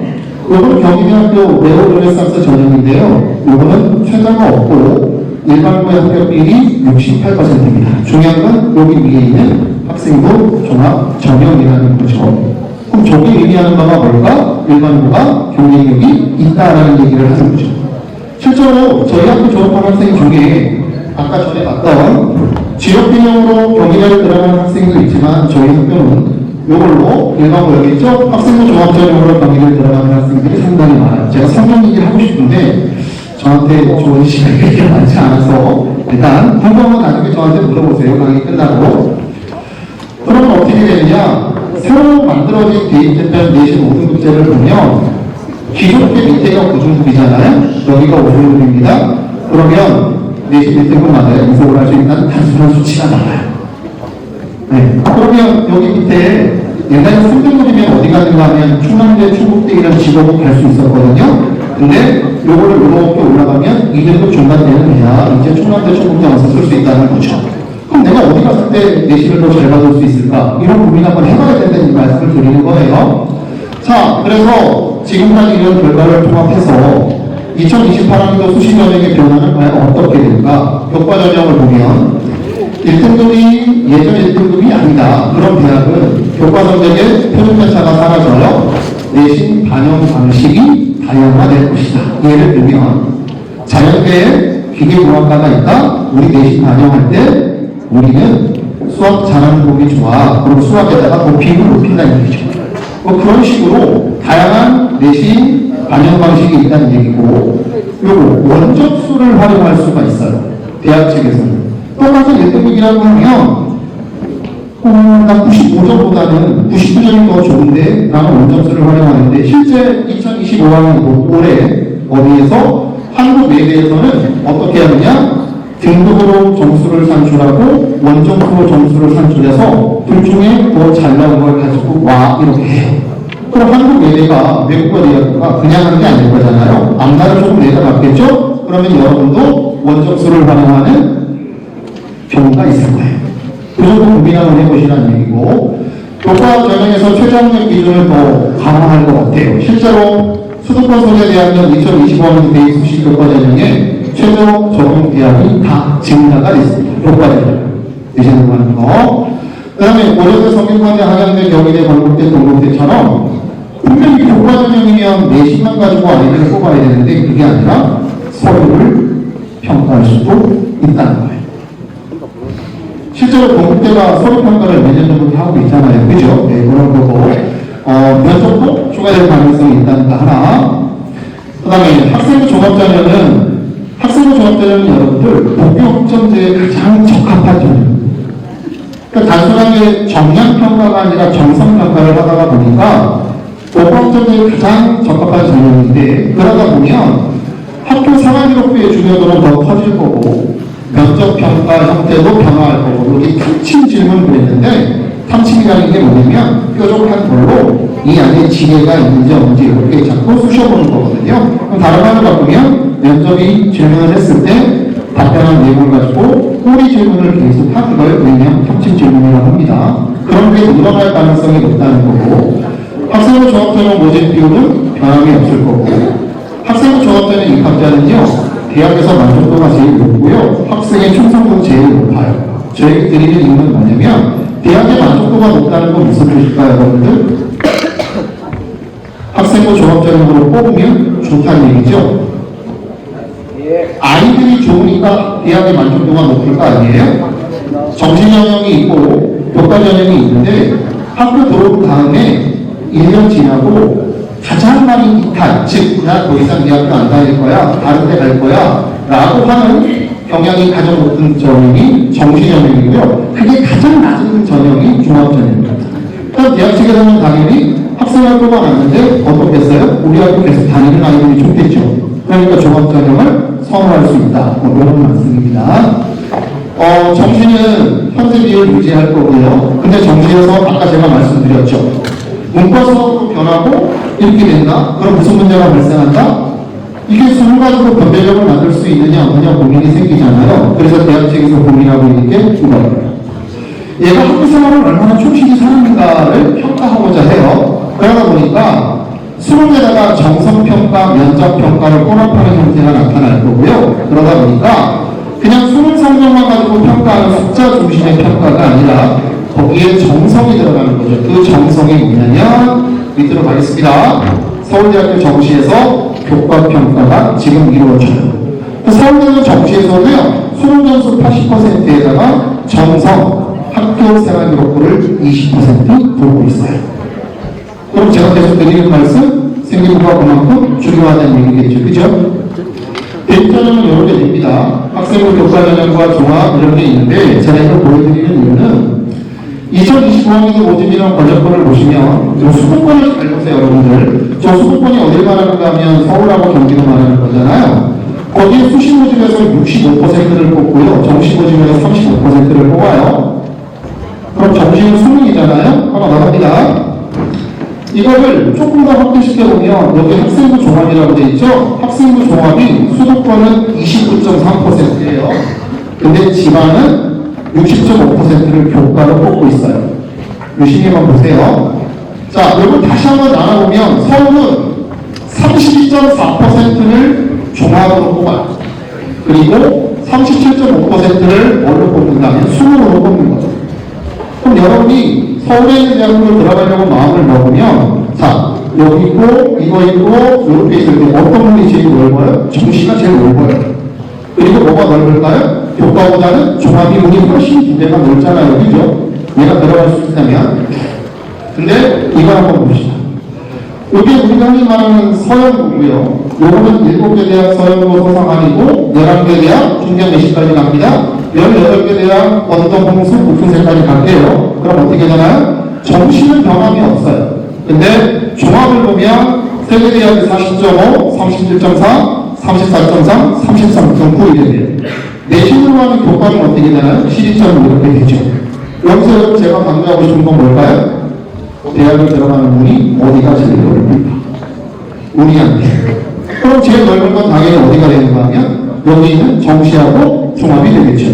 이거는 경기대학교 네오르네상스 전형인데요. 이거는 최저가 없고 일반고의 합격비율이 68%입니다. 중요한 건 여기 위에 있는 학생부 종합 전형이라는 거죠. 그럼 저게 의미하는 바가 뭘까? 일반고가 경쟁력이 있다라는 얘기를 하는 거죠. 실제로 저희 학교 졸업한 학생 중에 아까 전에 봤던 지역균형으로 경기대를 들어가는 학생도 있지만 저희 학교는 이걸로 일반고 여기 있죠? 학생부 종합전형으로 경기대를 들어가는 학생들이 상당히 많아요. 제가 성경 얘기를 하고 싶은데 저한테 좋은 시간이 많지 않아서 일단 궁금하면 나중에 저한테 물어보세요. 강의 끝나고. 그러면 어떻게 되느냐? 새로 만들어진 대입제편 내신 5등급제를 보면 기존 게 밑에가 9등급이잖아요. 여기가 5등급입니다. 그러면 내신 1등급마다 이속을 할 수 있는 단순한 수치가 나와요. 네. 그러면 여기 밑에 옛날에 3등급이면 어디 가는가 하면 충남대, 충북대 이런 직업을 갈 수 있었거든요. 근데 요거를 이렇게 올라가면 2등급 중간대는 돼야 이제 충남대, 충북대 와서 쓸 수 있다는 거죠. 그럼 내가 어디 갔을 때 내신을 더 잘 받을 수 있을까? 이런 고민 한번 해봐야 된다는 말씀을 드리는 거예요. 자, 그래서 지금까지 이런 결과를 통합해서 2028학년도 수시 전형의 변화는 과연 어떻게 될까? 교과 전형을 보면 1등급이 예전 1등급이 아니다. 그런 대학은 교과 성적의 표준 편차가 사라져요. 내신 반영 방식이 다양화될 것이다. 예를 들면 자연계에 기계공학과가 있다. 우리 내신 반영할 때 우리는 수학 잘하는 놈이 좋아. 그럼 수학에다가 더 비율을 높인다는 얘기죠. 뭐 그런 식으로 다양한 내신 반영 방식이 있다는 얘기고, 요거 원접수를 활용할 수가 있어요. 대학 측에서는. 똑같은 1등급이라고 하면 나 95점보다는 99점이 더 좋은데 나는 원점수를 활용하는데 실제 2025학년 올해 어디에서 한국 내대에서는 어떻게 하느냐? 등급으로 점수를 산출하고 원점수로 점수를 산출해서 둘 중에 더 잘 나온 걸 가지고 와 이렇게 해요. 그럼 한국 내대가 외국어 대학교가 그냥 하는 게 아닐 거잖아요. 암나를 조금 내다봤겠죠? 그러면 여러분도 원점수를 활용하는 경우가 있을 거예요. 그 정도 고민 한번 해보시라는 얘기고, 교과 전형에서 최저학력 기준을 더 강화할 것 같아요. 실제로 수도권 소재대학은 2025학년 대입 수시 교과 전형에 최저 적용 대학이 다 증가가 됐습니다. 교과 전형 내시는 하는 거. 그 다음에 고려대 성균관대 한양대 경희대 건국대 동국대처럼 분명히 교과 전형이면 내신만 가지고 아이들을 뽑아야 되는데 그게 아니라 서류를 평가할 수도 있다는 거예요. 실제로 동국대가 서류평가를 몇 년 전부터 하고 있잖아요. 그죠? 네, 그런 거고. 면접도 추가될 가능성이 있다는 거 하나. 그 다음에 학생부 종합전형은 학생부 종합전형은 여러분들 복귀학점제에 가장 적합한 전형. 그러니까 단순하게 정량평가가 아니라 정성평가를 하다가 보니까 복귀학점제에 가장 적합한 전형인데, 그러다 보면 학교 생활기록부의 중요도는 더 커질 거고 면접평가 형태도 변화할 거고, 여기 탐침 질문을 그랬는데 탐침이라는 게 뭐냐면 뾰족한 걸로 이 안에 지혜가 있는지 없는지 이렇게 자꾸 쑤셔보는 거거든요. 그럼 다른 말로 바꾸면 면접이 질문을 했을 때 답변한 내용을 가지고 꼬리 질문을 계속 하는 걸 의미한 탐침 질문이라고 합니다. 그런 게 늘어날 가능성이 높다는 거고, 학생부 종합전형 모집 비율은 변함이 없을 거고, 학생부 종합전형 입학자는요 대학에서 만족도가 제일 높고요, 학생의 충성도 제일 높아요. 저에게 드리는 이유는 뭐냐면 대학의 만족도가 높다는 건 무슨 뜻일까요, 여러분들? 학생부 종합전형으로 뽑으면 좋다는 얘기죠. 아이들이 좋으니까 대학의 만족도가 높을 거 아니에요? 정시전형이 있고 교과전형이 있는데 학교 들어온 다음에 1년 지나고 가장 많이 이탈, 즉, 나 더 이상 네 학교 안 다닐 거야, 다른 데 갈 거야 라고 하는 경향이 가장 높은 전형이 정시전형이고요. 그게 가장 낮은 전형이 종합전형입니다. 그럼 대학 측에서는 당연히 학생학교가 많은데 어떻겠어요? 우리 학교 계속 다니는 아이들이 좋겠죠. 그러니까 종합전형을 선호할 수 있다. 이런 말씀입니다. 정시는 현재 비율 유지할 거고요. 근데 정시에서 아까 제가 말씀드렸죠. 문과 수업으로 변하고 이렇게 된다? 그럼 무슨 문제가 발생한다? 이게 수능 가지고 변별력을 만들 수 있느냐 없느냐 고민이 생기잖아요. 그래서 대학 측에서 고민하고 있는 게 이거예요. 얘가 학교 생활을 얼마나 충실히 사는가를 평가하고자 해요. 그러다 보니까 수능에다가 정성평가, 면접평가를 혼합하는 형태가 나타날 거고요. 그러다 보니까 그냥 수능 성적만 가지고 평가하는 숫자 중심의 평가가 아니라 거기에 정성이 들어가는 거죠. 그 정성이 뭐냐면 밑으로 가겠습니다. 서울대학교 정시에서 교과평가가 지금 이루어져요. 서울대는 정시에서는요, 수능 점수 80%에다가 정성, 학교 생활기록부를 20% 보고 있어요. 그럼 제가 계속 드리는 말씀, 생기부가 그만큼 중요하다는 얘기겠죠. 그죠? 대입전형은 이런 게 됩니다. 학생부 교과전형과 종합 이런 게 있는데, 제가 이걸 보여드리는 이유는 2025학년도 모집이랑 권역권을 보시면 이 수도권을 잘 보세요, 여러분들. 저 수도권이 어딜 말하는가 하면 서울하고 경기도 말하는 거잖아요. 거기에 수시 모집에서 65%를 뽑고요, 정시 모집에서 35%를 뽑아요. 그럼 정시는 수능이잖아요. 하나 나갑니다. 이거를 조금 더 확대시켜보면 여기 학생부 종합이라고 되어 있죠. 학생부 종합이 수도권은 29.3%예요. 근데 지방은 60.5%를 교과로 뽑고 있어요. 유심히만 보세요. 자, 여러분 다시 한번 나눠보면 서울은 32.4%를 종합으로 뽑아요. 그리고 37.5%를 뭘로 뽑는다면 수능으로 뽑는 거죠. 그럼 여러분이 서울에 있는 대학교로 들어가려고 마음을 먹으면, 자, 여기 있고 이거 있고 이렇게 있을 때 어떤 분이 제일 넓어요? 정시가 제일 넓어요. 그리고 뭐가 넓을까요? 교과보다는 종합이 문이 훨씬 기대가 넓잖아요. 그죠? 얘가 들어갈 수 있다면. 근데 이거 한번 봅시다. 이게 우리가 흔히 말하는 서영고고요. 요거는 7개 대학 서영고 소상안이고 11개 대학 중량 내시까지 갑니다. 18개 대학 언덕 홍수 북풍세까지 갈게요. 그럼 어떻게 되나요? 정시는 변함이 없어요. 근데 종합을 보면 3개 대학이 40.5, 37.4, 34.3, 33.9 이렇게 돼요. 내신으로 하는 교과는 어떻게 되나요? 12.5 이렇게 되죠. 여기서 제가 강조하고 싶은 건 뭘까요? 대학을 들어가는 문이 어디가 제일 넓을까? 우리한테. 그럼 제일 넓은 건 당연히 어디가 되는가 하면 여기 있는 정시하고 종합이 되겠죠.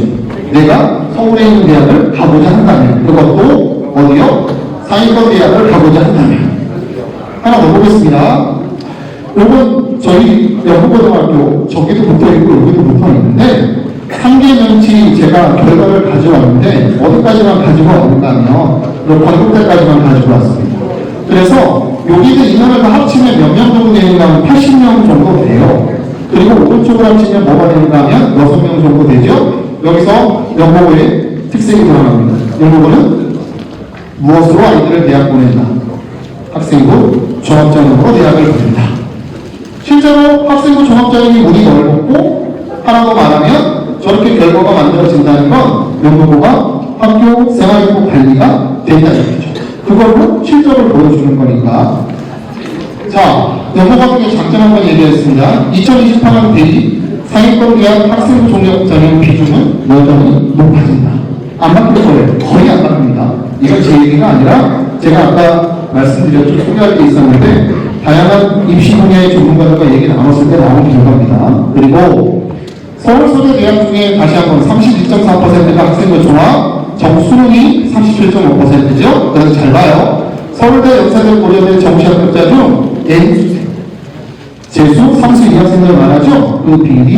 내가 서울에 있는 대학을 가보자 한다면, 그것도 어디요? 상위권 대학을 가보자 한다면. 하나 더 보겠습니다. 요건 저희 영국고등학교 저기도 붙어있고 여기도 붙어있는데 3개 명치 제가 결과를 가져왔는데 어디까지만 가지고 왔는가 하면 건국대까지만 가지고 왔습니다. 그래서 여기들 인원을 다 합치면 몇 명 정도 되는가 하면 80명 정도 돼요. 그리고 오른쪽으로 합치면 뭐가 되는가 하면 6명 정도 되죠. 여기서 영국고의 특색이 드러납니다. 영국고는 무엇으로 아이들을 대학 보낸다? 학생부 종합전형으로 대학을 보낸다. 실제로 학생부 종합전형이 문이 넓었고 하나 더 말하면 저렇게 결과가 만들어진다는 건 연구부가 학교 생활고 관리가 된다는 얘기죠. 그걸로 실적을 보여주는 거니까. 자, 연구가 중에 장점 한번 얘기했습니다. 2028년 대비 상위권 대학 학생 종력 전형 비중은 여전히 높아진다. 안 바뀔 거예요. 거의 안 바뀝니다. 이건 제 얘기가 아니라 제가 아까 말씀드렸죠. 소개할 게 있었는데 다양한 입시 분야의 전문가들과 얘기 나눴을 때 나온 결과입니다. 그리고 서울소재대학 중에 다시 한번 32.4%가 학생부 좋아, 정수능이 37.5%죠. 그래서 잘 봐요. 서울대 역사대 고려대 정시 합격자 중 N수생, 재수, 상수 이 학생들 말하죠. 그 비율이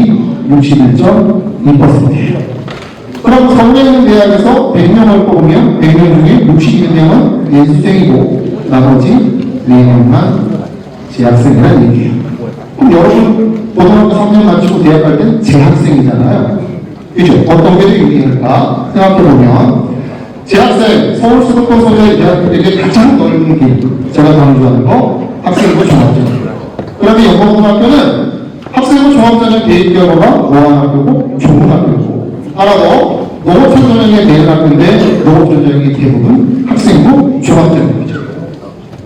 61.2%예요. 그럼 서울에 있는 대학에서 100명을 뽑으면 100명 중에 61명은 N수생이고 나머지 4명만 재학생이라는 얘기예요. 그럼 여러분 고등학교 3년 마치고 대학 갈 땐 재학생이잖아요. 그죠? 어떤 게 더 유리할까 생각해보면 재학생, 서울 수도권 소재 대학교들의 가장 넓은 길, 제가 강조하는 거 학생부 종합전형. 그런데 연고등학교는 학생부 종합전형 대입 결과가 모환학교고 조문학교고 하나 더 농업촌 전형의 대학 학교인데 농업촌 전형이 대부분 학생부 종합전형이죠.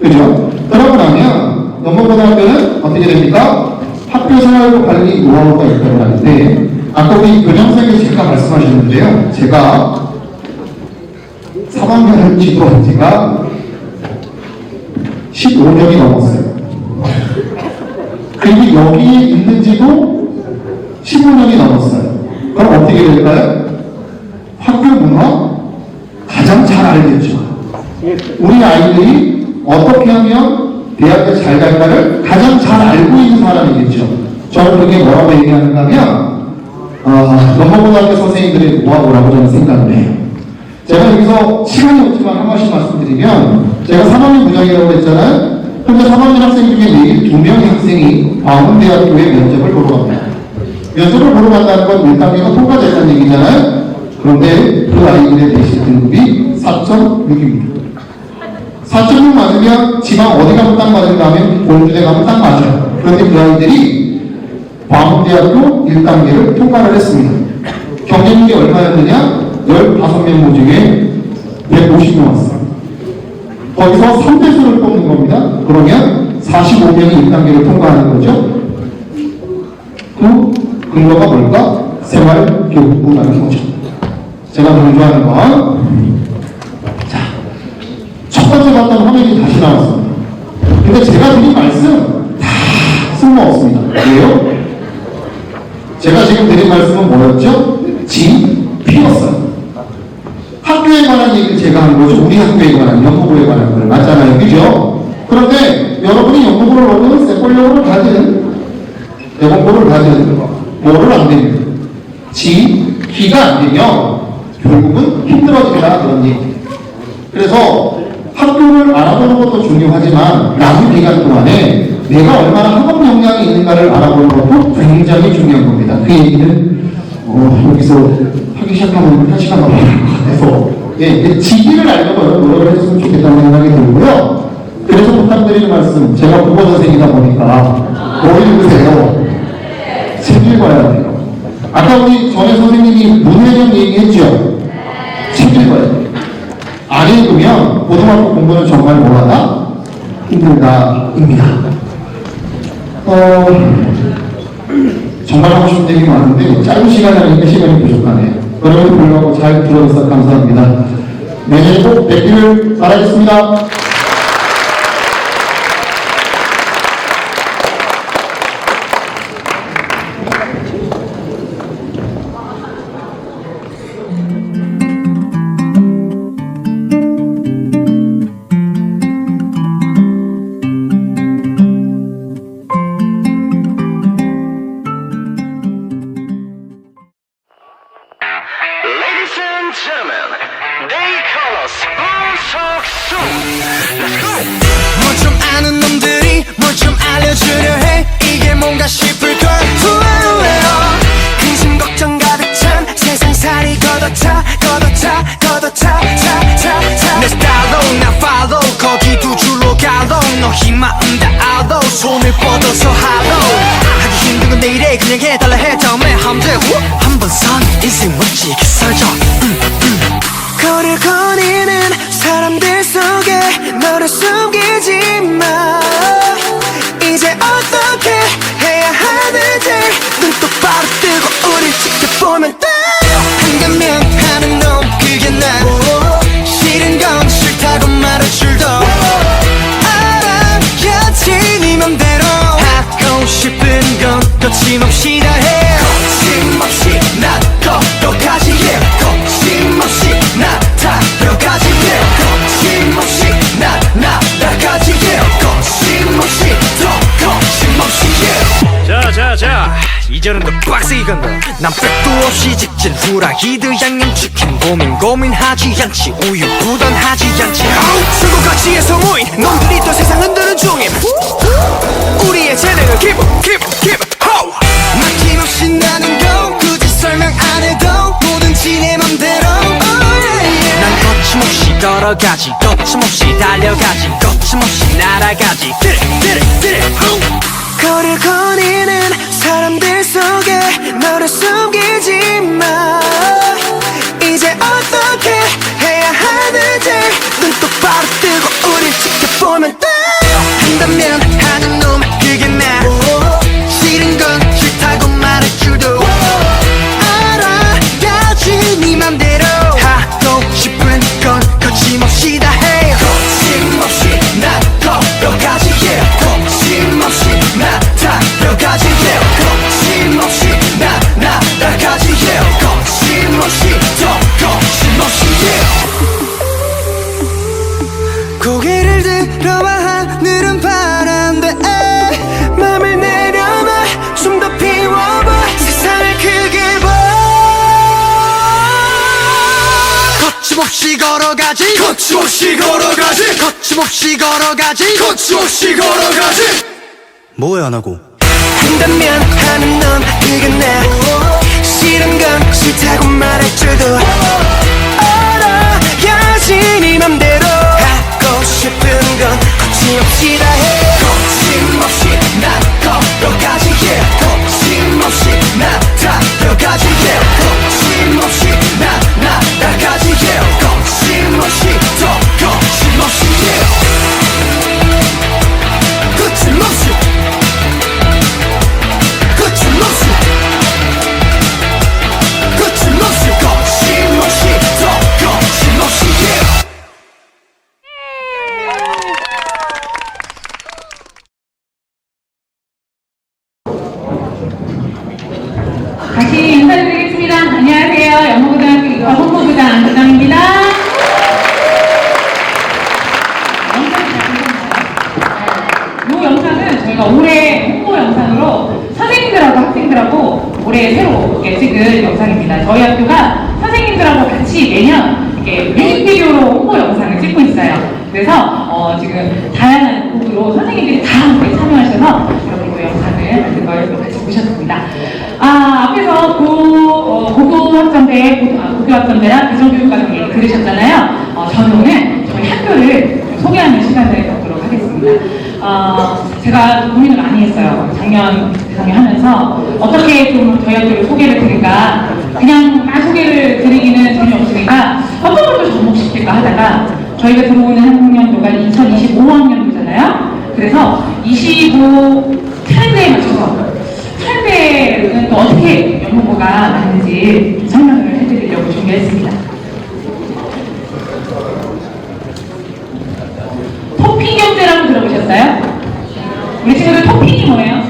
그죠? 그러고 나면 연고등학교는 어떻게 됩니까? 학교생활고 관리 노하우가 있다고 하는데 아까 우리 교장선생님이 잠깐 말씀하셨는데요. 제가 3학년을 지도한 지가 15년이 넘었어요. 그리고 여기에 있는지도 15년이 넘었어요. 그럼 어떻게 될까요? 학교 문화 가장 잘 알겠죠. 우리 아이들이 어떻게 하면 대학에 잘 갈까를 가장 잘 알고 있는 사람이겠죠. 저는 그게 뭐라고 얘기하는가 하면 연고등학교 선생님들의 노하우라고 저는 생각을 해요. 제가 여기서 시간이 없지만 한 말씀 말씀드리면 제가 3학년 부장이라고 했잖아요. 현재 3학년 학생 중에 매일 2명의 학생이 광운대학교에 면접을 보러 갑니다. 면접을 보러 간다는 건 1단계가 통과됐다는 얘기잖아요. 그런데 그 아이들의 내신 등급이 4.6입니다. 4.6 맞으면 지방 어디 가면 딱 맞은가 하면 공주대 가면 딱 맞아요. 그런데 그 아이들이 광운대학교 1단계를 통과를 했습니다. 경쟁률이 얼마였느냐? 15명 중에 150명 왔어요. 거기서 3대수를 뽑는 겁니다. 그러면 45명이 1단계를 통과하는 거죠. 그 근거가 뭘까? 생활교육부라는 거죠. 제가 강조하는 건 자, 첫 번째 봤던 화면이 다시 나왔습니다. 근데 제가 드린 말씀 다 쓸모없습니다. 왜요? 제가 지금 드린 말씀은 뭐였죠? G였어요. 학교에 관한 얘기를 제가 한 거죠. 우리 학교에 관한, 연구부에 관한 걸 맞잖아요. 그죠? 그런데 여러분이 연구부를 오면 세권력을 가진, 대공부를 가진 뭐를 안 됩니다. G가 안 되면 결국은 힘들어진다 그런 얘기. 그래서 학교를 알아보는 것도 중요하지만 남은 기간 동안에 내가 얼마나 학업 역량이 있는가를 알아보는 것도 굉장히 중요한 겁니다. 그 얘기는 여기서 하기 시작하면 1시간 넘어갈 것 같아서 지기를 알려고 노력을 했으면 좋겠다는 생각이 들고요. 그래서 부탁드리는 말씀, 제가 국어 선생이다 보니까 뭘 읽으세요? 책 읽어야 돼요. 아까 우리 전에 선생님이 문해력 얘기했죠? 책 읽어야 돼요. 안 읽으면 고등학교 공부는 정말 뭐하다? 힘들다입니다. 정말 하고 싶은 얘기 많은데 짧은 시간에 하니까 시간이 부족하네요. 그럼에도 불구하고 잘 들어주셔서 감사합니다. 내년에 꼭 뵙기를 바라겠습니다. Ladies and gentlemen, they call us 우석수. Let's go. 뭐 좀 아는 놈들이 뭘 좀 알려주려 해. 이게 뭔가 싶을 걸. 후회해요. 근심 걱정 가득 찬 세상살이 걷어차. 내 스타일로 나 follow. 거기 두 줄로 가로. 너희 마음 다 알아. 손을 뻗어서 하러. 하기 힘든 건 내일에 그냥 해달라 해. 다음에 함들 선 인생 멋지게 써줘 거리를 거니는 사람들 속에 너를 숨기지 마 이제 어떻게 해야 하는지 눈 똑바로 뜨고 우릴 지켜보면 돼 한가면 하는 놈 그게 나 싫은 건 싫다고 말할 줄도 알아야지 네 맘대로 하고 싶은 건 거침없이 다 해 거침없이 나 걸어가지 yeah. 거침없이 나 달려가지 yeah. 거침없이 나 날아가지 yeah. 거침없이 더 거침없이 yeah. 자 이제는 더 빡세게 간다 난 백도 없이 직진 후라이드 양념치킨 고민하지 않지 우유부단하지 않지 술고가치에서 모인 놈들이 또 세상 흔드는 중임 우리의 재능을 keep ho 막힘없이 나는 go 굳이 설명 안 해도 뭐든지 내 맘대로 난 거침없이 걸어가지 거침없이 달려가지 거침없이 날아가지 거리를 거니는 사람들 속에 너를 숨기지 마 이제 어떻게 해야 하는지 눈 똑바로 뜨고 우릴 지켜보면 돼 한다면 하는 놈 그게 나 싫은 건 싫다고 말할 줄도 알아야지 네 맘대로 하고 싶은 건 거침없이 다 해 거침없이 나 걸어가지 yeah. 거침없이 나 달려가지 yeah. 거침없이 나 날아가지 yeah. 거침없이 더 거침없이 yeah. 고개를 들어봐 하늘은 파란데 맘을 내려놔 좀 더 피워봐 세상을 크게 봐 거침없이 걸어가지 거침없이 걸어가지 거침없이 걸어가지 거침없이 걸어가지 뭐해 안 하고 한다면 하는 넌 그게 나 싫은 건 싫다고 말할 줄도 알아야지 네 맘대로 하고 싶은 건 거침없이 다 해 거침없이 나 걸어가지 yeah. 거침없이 나 달려가지 yeah. 거침없이 나 날아가지 yeah. 거침없이 더 거침없이 yeah. 거침없이 거침없이 거침없이 거침없이 더 거침없이 yeah. 다시 인사드리겠습니다. 안녕하세요. 영문고등학교 이과 홍보부장 안부장입니다. 이 영상은 저희가 올해 홍보 영상으로 선생님들하고 학생들하고 올해 새로 이렇게 찍은 영상입니다. 저희 학교가 선생님들하고 같이 매년 이렇게 뮤직비디오로 홍보 영상을 찍고 있어요. 그래서 지금 다양한 곡으로 선생님들이 다 함께 참여하셔서 이렇게 또 영상을 만든 걸 같이 보셨습니다. 앞에서 고교학점대랑 비정교육과정 얘기 들으셨잖아요. 저는 오늘 저희 학교를 소개하는 시간을 갖도록 하겠습니다. 제가 고민을 많이 했어요. 작년 대상에 하면서 어떻게 좀 저희 학교를 소개를 드릴까. 그냥 막 소개를 드리기는 재미없으니까 어떤 걸로 접목시킬까 하다가 저희가 들어오는 학년도가 2025학년도잖아요. 그래서 25 트렌드에 맞춰서 트렌드는 또 어떻게 연구가 맞는지 설명을 해드리려고 준비했습니다. 토핑 경제라고 들어보셨어요? 우리 친구들 토핑이 뭐예요?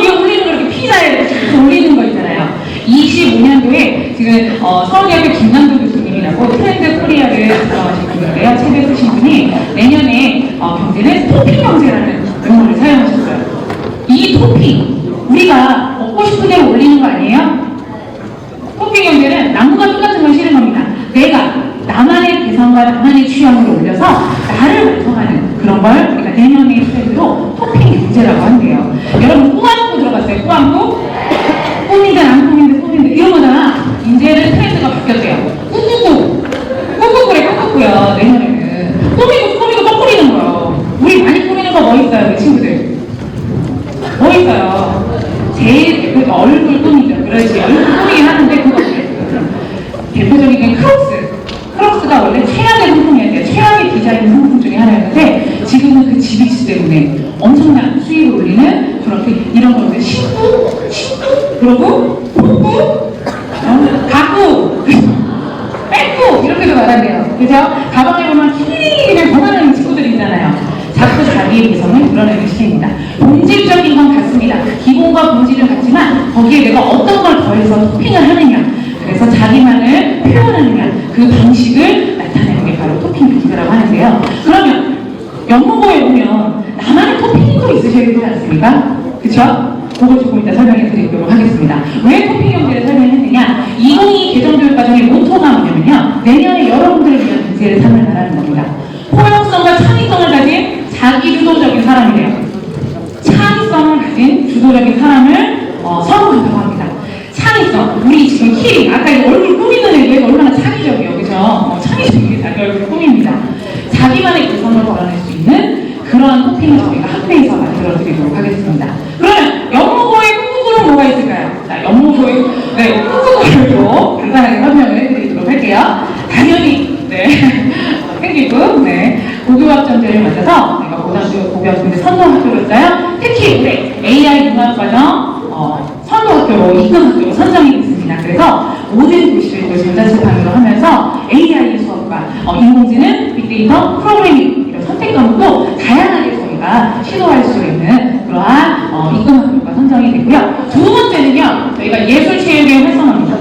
이거 올리는 거 이렇게 피자에 이렇게 올리는 거 있잖아요. 25년도에 지금 서울대학교 김남도 교수님이라고 트렌드 코리아를 들어가신 분인데요. 책을 쓰신 분이 내년에 경제는 토핑 경제라는 용어를 사용하셨어요. 이 토핑, 우리가 먹고 싶은 대로 올리는 거 아니에요? 토핑 경제는 나무가 똑같은 건 싫은 겁니다. 내가 나만의 개성과 나만의 취향으로 올려서 나를 완성하는 그런 걸 우리가 내년의 트렌드로 토핑 경제라고 한대요. 여러분 꾸안꾸 들어봤어요? 꾸안꾸? 꾸미든 안 꾸미든 꾸미든 이런 거잖아. 이제는 트렌드가 바뀌었대요. 꾸꾸꾸래 꾸꾸꾸요. 내년에는 꾸미고 또 꾸미는 거요. 우리 많이 꾸미는 거 뭐 있어요, 우리 친구들? 뭐 있어요? 제일 얼굴 꾸미죠. 그렇죠. 토핑을 하느냐, 그래서 자기만을 표현하느냐, 그 방식을 나타내는 게 바로 토핑 뷰티라고 하는데요. 그러면 연모고에 보면 나만의 토핑이 또 있으셔야 되지 않습니까? 그쵸? 그걸 조금 이따 설명해 드리도록 하겠습니다. 왜 토핑 경제를 설명했느냐? 2022 개정교육과정의 모토가 뭐냐면요, 내년에 여러분들을 위한 인재를 삼으라는 겁니다. 포용성과 창의성을 가진 자기주도적인 사람이래요. 창의성을 가진 주도적인 사람을 선호한다고 합니다. 창의성, 우리 지금 키링, 아까 이 얼굴 꾸미는 애가 얼마나 창의적이에요, 그죠? 창의적인 자기 얼굴 꾸밉니다. 자기만의 개성을 드러낼 수 있는 그러한 토핑을 저희가 학회에서 만들어드리도록 하겠습니다. 그러면 연모고의 꿈꾸고는 뭐가 있을까요? 자, 연모고의 꿈꾸고를 또 간단하게 설명을 해드리도록 할게요. 당연히 생기고 고교학전제를 맞아서 내가 고등학교 고교학전제 선도학교로서요, 특히 올해 AI 융합과정 선도학교로 이끈학교로 선정이 됐습니다. 그래서 모든 교실을 또 전자칠판으로 하면서 AI 수업과 인공지능, 빅데이터, 프로그래밍 이런 선택 과목도 다양하게 저희가 시도할 수 있는 그러한 이끈학교가 선정이 됐고요. 두 번째는요, 저희가 예술체육의 활성화입니다.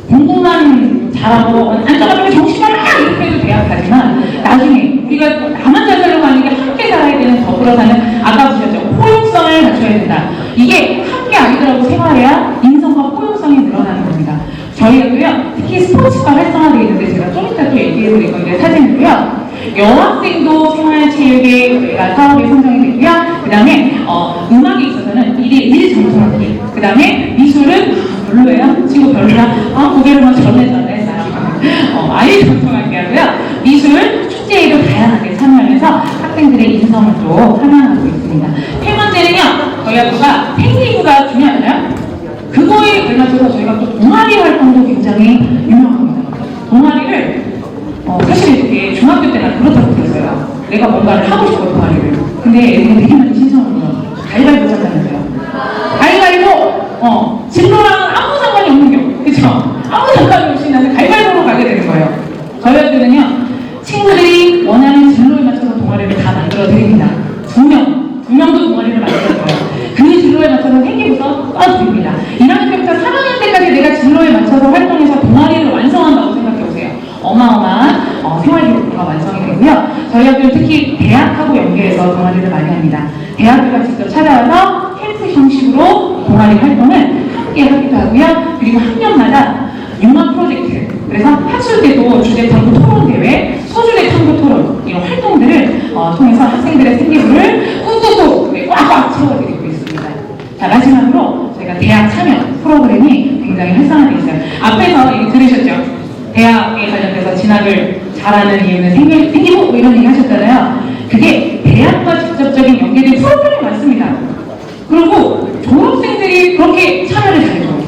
공부만 잘하고 안전하게 정신만 막 이렇게 해도 대학 가지만 나중에 우리가 나만 잘 살려고 하는 게 함께 살아야 되는 더불어 사는, 아까 보셨죠? 포용성을 갖춰야 된다. 이게 함께 아이들하고 생활해야 인성과 포용성이 늘어나는 겁니다. 저희가도요, 특히 스포츠가 활성화되어 있는데 제가 좀 이따 또 얘기해 드릴 건데 사진으로요, 여학생도 생활체육에 저희가 사업에 선정이 됐고요. 그 다음에 음악에 있어서는 1일 정성학기, 그 다음에 미술은 별로예요? 친구 별로야? 고개를 전해 아예 정성하게 하고요. 미술, 축제에도 다양하게 참여하면서 학생들의 인성을 또 함양하고 있습니다. 세 번째는요, 저희 학교가 탱리부가 중요하잖아요. 그거에 걸맞춰서 저희가 또 동아리 활동도 굉장히 유명합니다. 동아리를 사실 이렇게 중학교 때나 그렇다고 들었어요. 내가 뭔가를 하고 싶어, 동아리를. 근데 애들이 되게 많이 신청을 해요. 가위바위보 한다면서요. 가위바위보! 진로랑은 아무 상관이 없는 경우. 그쵸? 아무 상관이 없이 나는 가위바위보로 가게 되는 거예요. 저희 학교는요, 친구들이 원하는 진로에 맞춰서 동아리를 다 만들어 드립니다. 두 명도 동아리를 만들었어요. 그 진로에 맞춰서 생기부터 써드립니다. 1학년 때부터 3학년 때까지 내가 진로에 맞춰서 활동해서 동아리를 완성한다고 생각해보세요. 어마어마한 생활기록부가 완성이 되고요. 저희 학교는 특히 대학하고 연계해서 동아리를 많이 합니다. 대학교가 직접 찾아와서 캠프 형식으로 동아리 활동을 함께 하기도 하고요. 그리고 학년마다 융합 프로젝트, 그래서 학술 때도 주제 탐구 토론 대회, 소주제 탐구 토론 이런 활동들을 통해서 학생들의 생기부를 꾹꾹꾹 꽉꽉 채워드리고 있습니다. 자, 마지막으로 저희가 대학 참여 프로그램이 굉장히 활성화되어 있어요. 앞에서 얘기 들으셨죠? 대학에 관련돼서 진학을 잘하는 이유는 생기부 뭐 이런 얘기 하셨잖아요. 그게 대학과 직접적인 연계된 프로그램이 많습니다. 그리고 졸업생들이 그렇게 참여를 잘해줘요.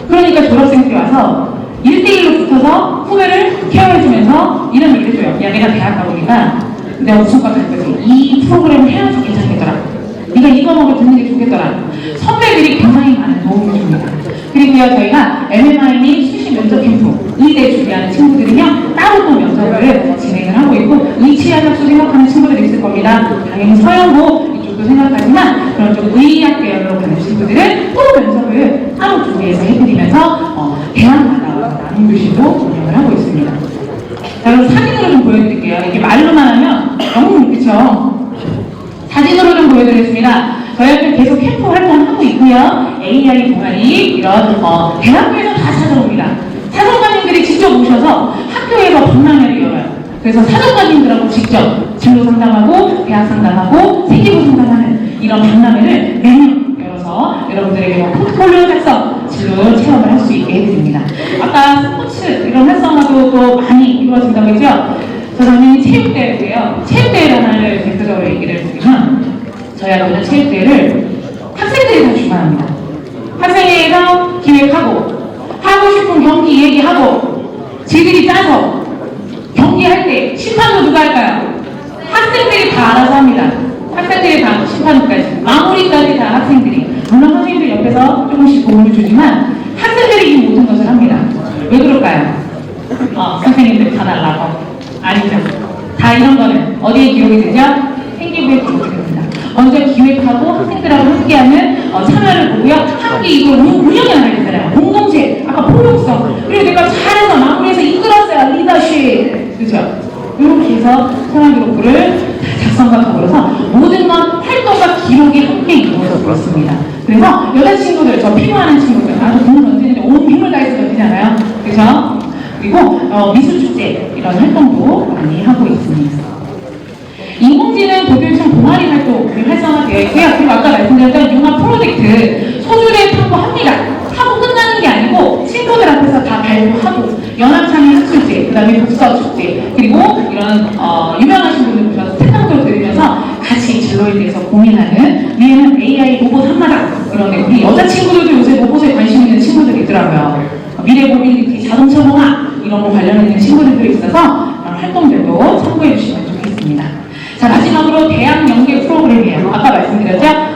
그러니까 졸업생들이 와서 1대1로 붙어서 후배를 케어해주면서 이런 얘기를 해줘요. 야, 내가 대학 가보니까 내가 무슨 과 갈 거지? 이 프로그램을 해야지 괜찮겠더라. 네가 이 과목을 듣는 게 좋겠더라. 선배들이 굉장히 많은 도움을 줍니다. 그리고요, 저희가 MMI 및 수시 면접 캠프 의대 준비하는 친구들은요, 따로 또 면접을 진행을 하고 있고, 의치학 학수 생각하는 친구들이 있을 겁니다. 당연히 서영고 이쪽도 생각하지만 그런 좀 의학 계열로 가는 친구들은 또 면접을 따로 준비해서 해드리면서 대학마다 나눔 교실도 운영을 하고 있습니다. 자, 그럼 사진으로 좀 보여드릴게요. 이게 말로만 하면 너무 그쵸? 사진으로 좀 보여드리겠습니다. 저희 학교는 계속 캠프 활동하고 있고요. AI 동아리 이런 대학교에서 다 찾아옵니다. 사정관님들이 직접 오셔서 학교에서 박람회를 열어요. 그래서 사정관님들하고 직접 진로 상담하고 대학 상담하고 생기부 상담하는 이런 박람회를 매년 열어서 여러분들에게 포트폴리오 작성, 진로 체험을 할 수 있게 해드립니다. 아까 스포츠 이런 활성화도 또 많이 이루어진다고 했죠? 저는 체육대회인데요. 체육대회를 하나를 대표적으로 얘기를 드리면 저희 학교는 체육대회를 학생들이 다 주관합니다. 학생회에서 기획하고 하고 싶은 경기 얘기하고 지들이 짜서 경기할 때 심판도 누가 할까요? 학생들이 다 알아서 합니다. 학생들이 다 심판까지 마무리까지 다 학생들이, 물론 선생님들 옆에서 조금씩 도움을 주지만 학생들이 이 모든 것을 합니다. 왜 그럴까요? 선생님들 다 달라고 아니죠. 다 이런 거는 어디에 기록이 되죠? 생기부에 기록이 됩니다. 먼저 기획하고 학생들하고 함께하는 참여를 보고요. 함께 이걸 운영이 안 되잖아요. 공동체 위해서 생활기록부를 작성과 더불어서 모든 건 활동과 기록이 함께 이루어져 있습니다. 그래서 여자친구들, 저 피부하는 친구들, 아주 돈을 던지는데 온 힘을 다해서 던지잖아요. 그죠? 그리고 미술축제 이런 활동도 많이 하고 있습니다. 인공지능 독일청 동아리 활동이 활성화되어 있고요. 그리고 아까 말씀드렸던 융합 프로젝트 소주를 탐구합니다. 하고 끝나는 게 아니고 친구들 앞에서 다 발표하고 연합창의 학술제, 그 다음에 독서축제, 그리고 이런 유명하신 분들 보셔서 특강도 들으면서 같이 진로에 대해서 고민하는 위에는 AI 로봇 한마당 그런데 우리 여자친구들도 요새 로봇에 관심 있는 친구들이 있더라고요. 미래 모빌리티, 자동차 공학 이런 거 관련된 친구들도 있어서 그런 활동들도 참고해 주시면 좋겠습니다. 자, 마지막으로 대학 연계 프로그램이에요. 아까 말씀드렸죠?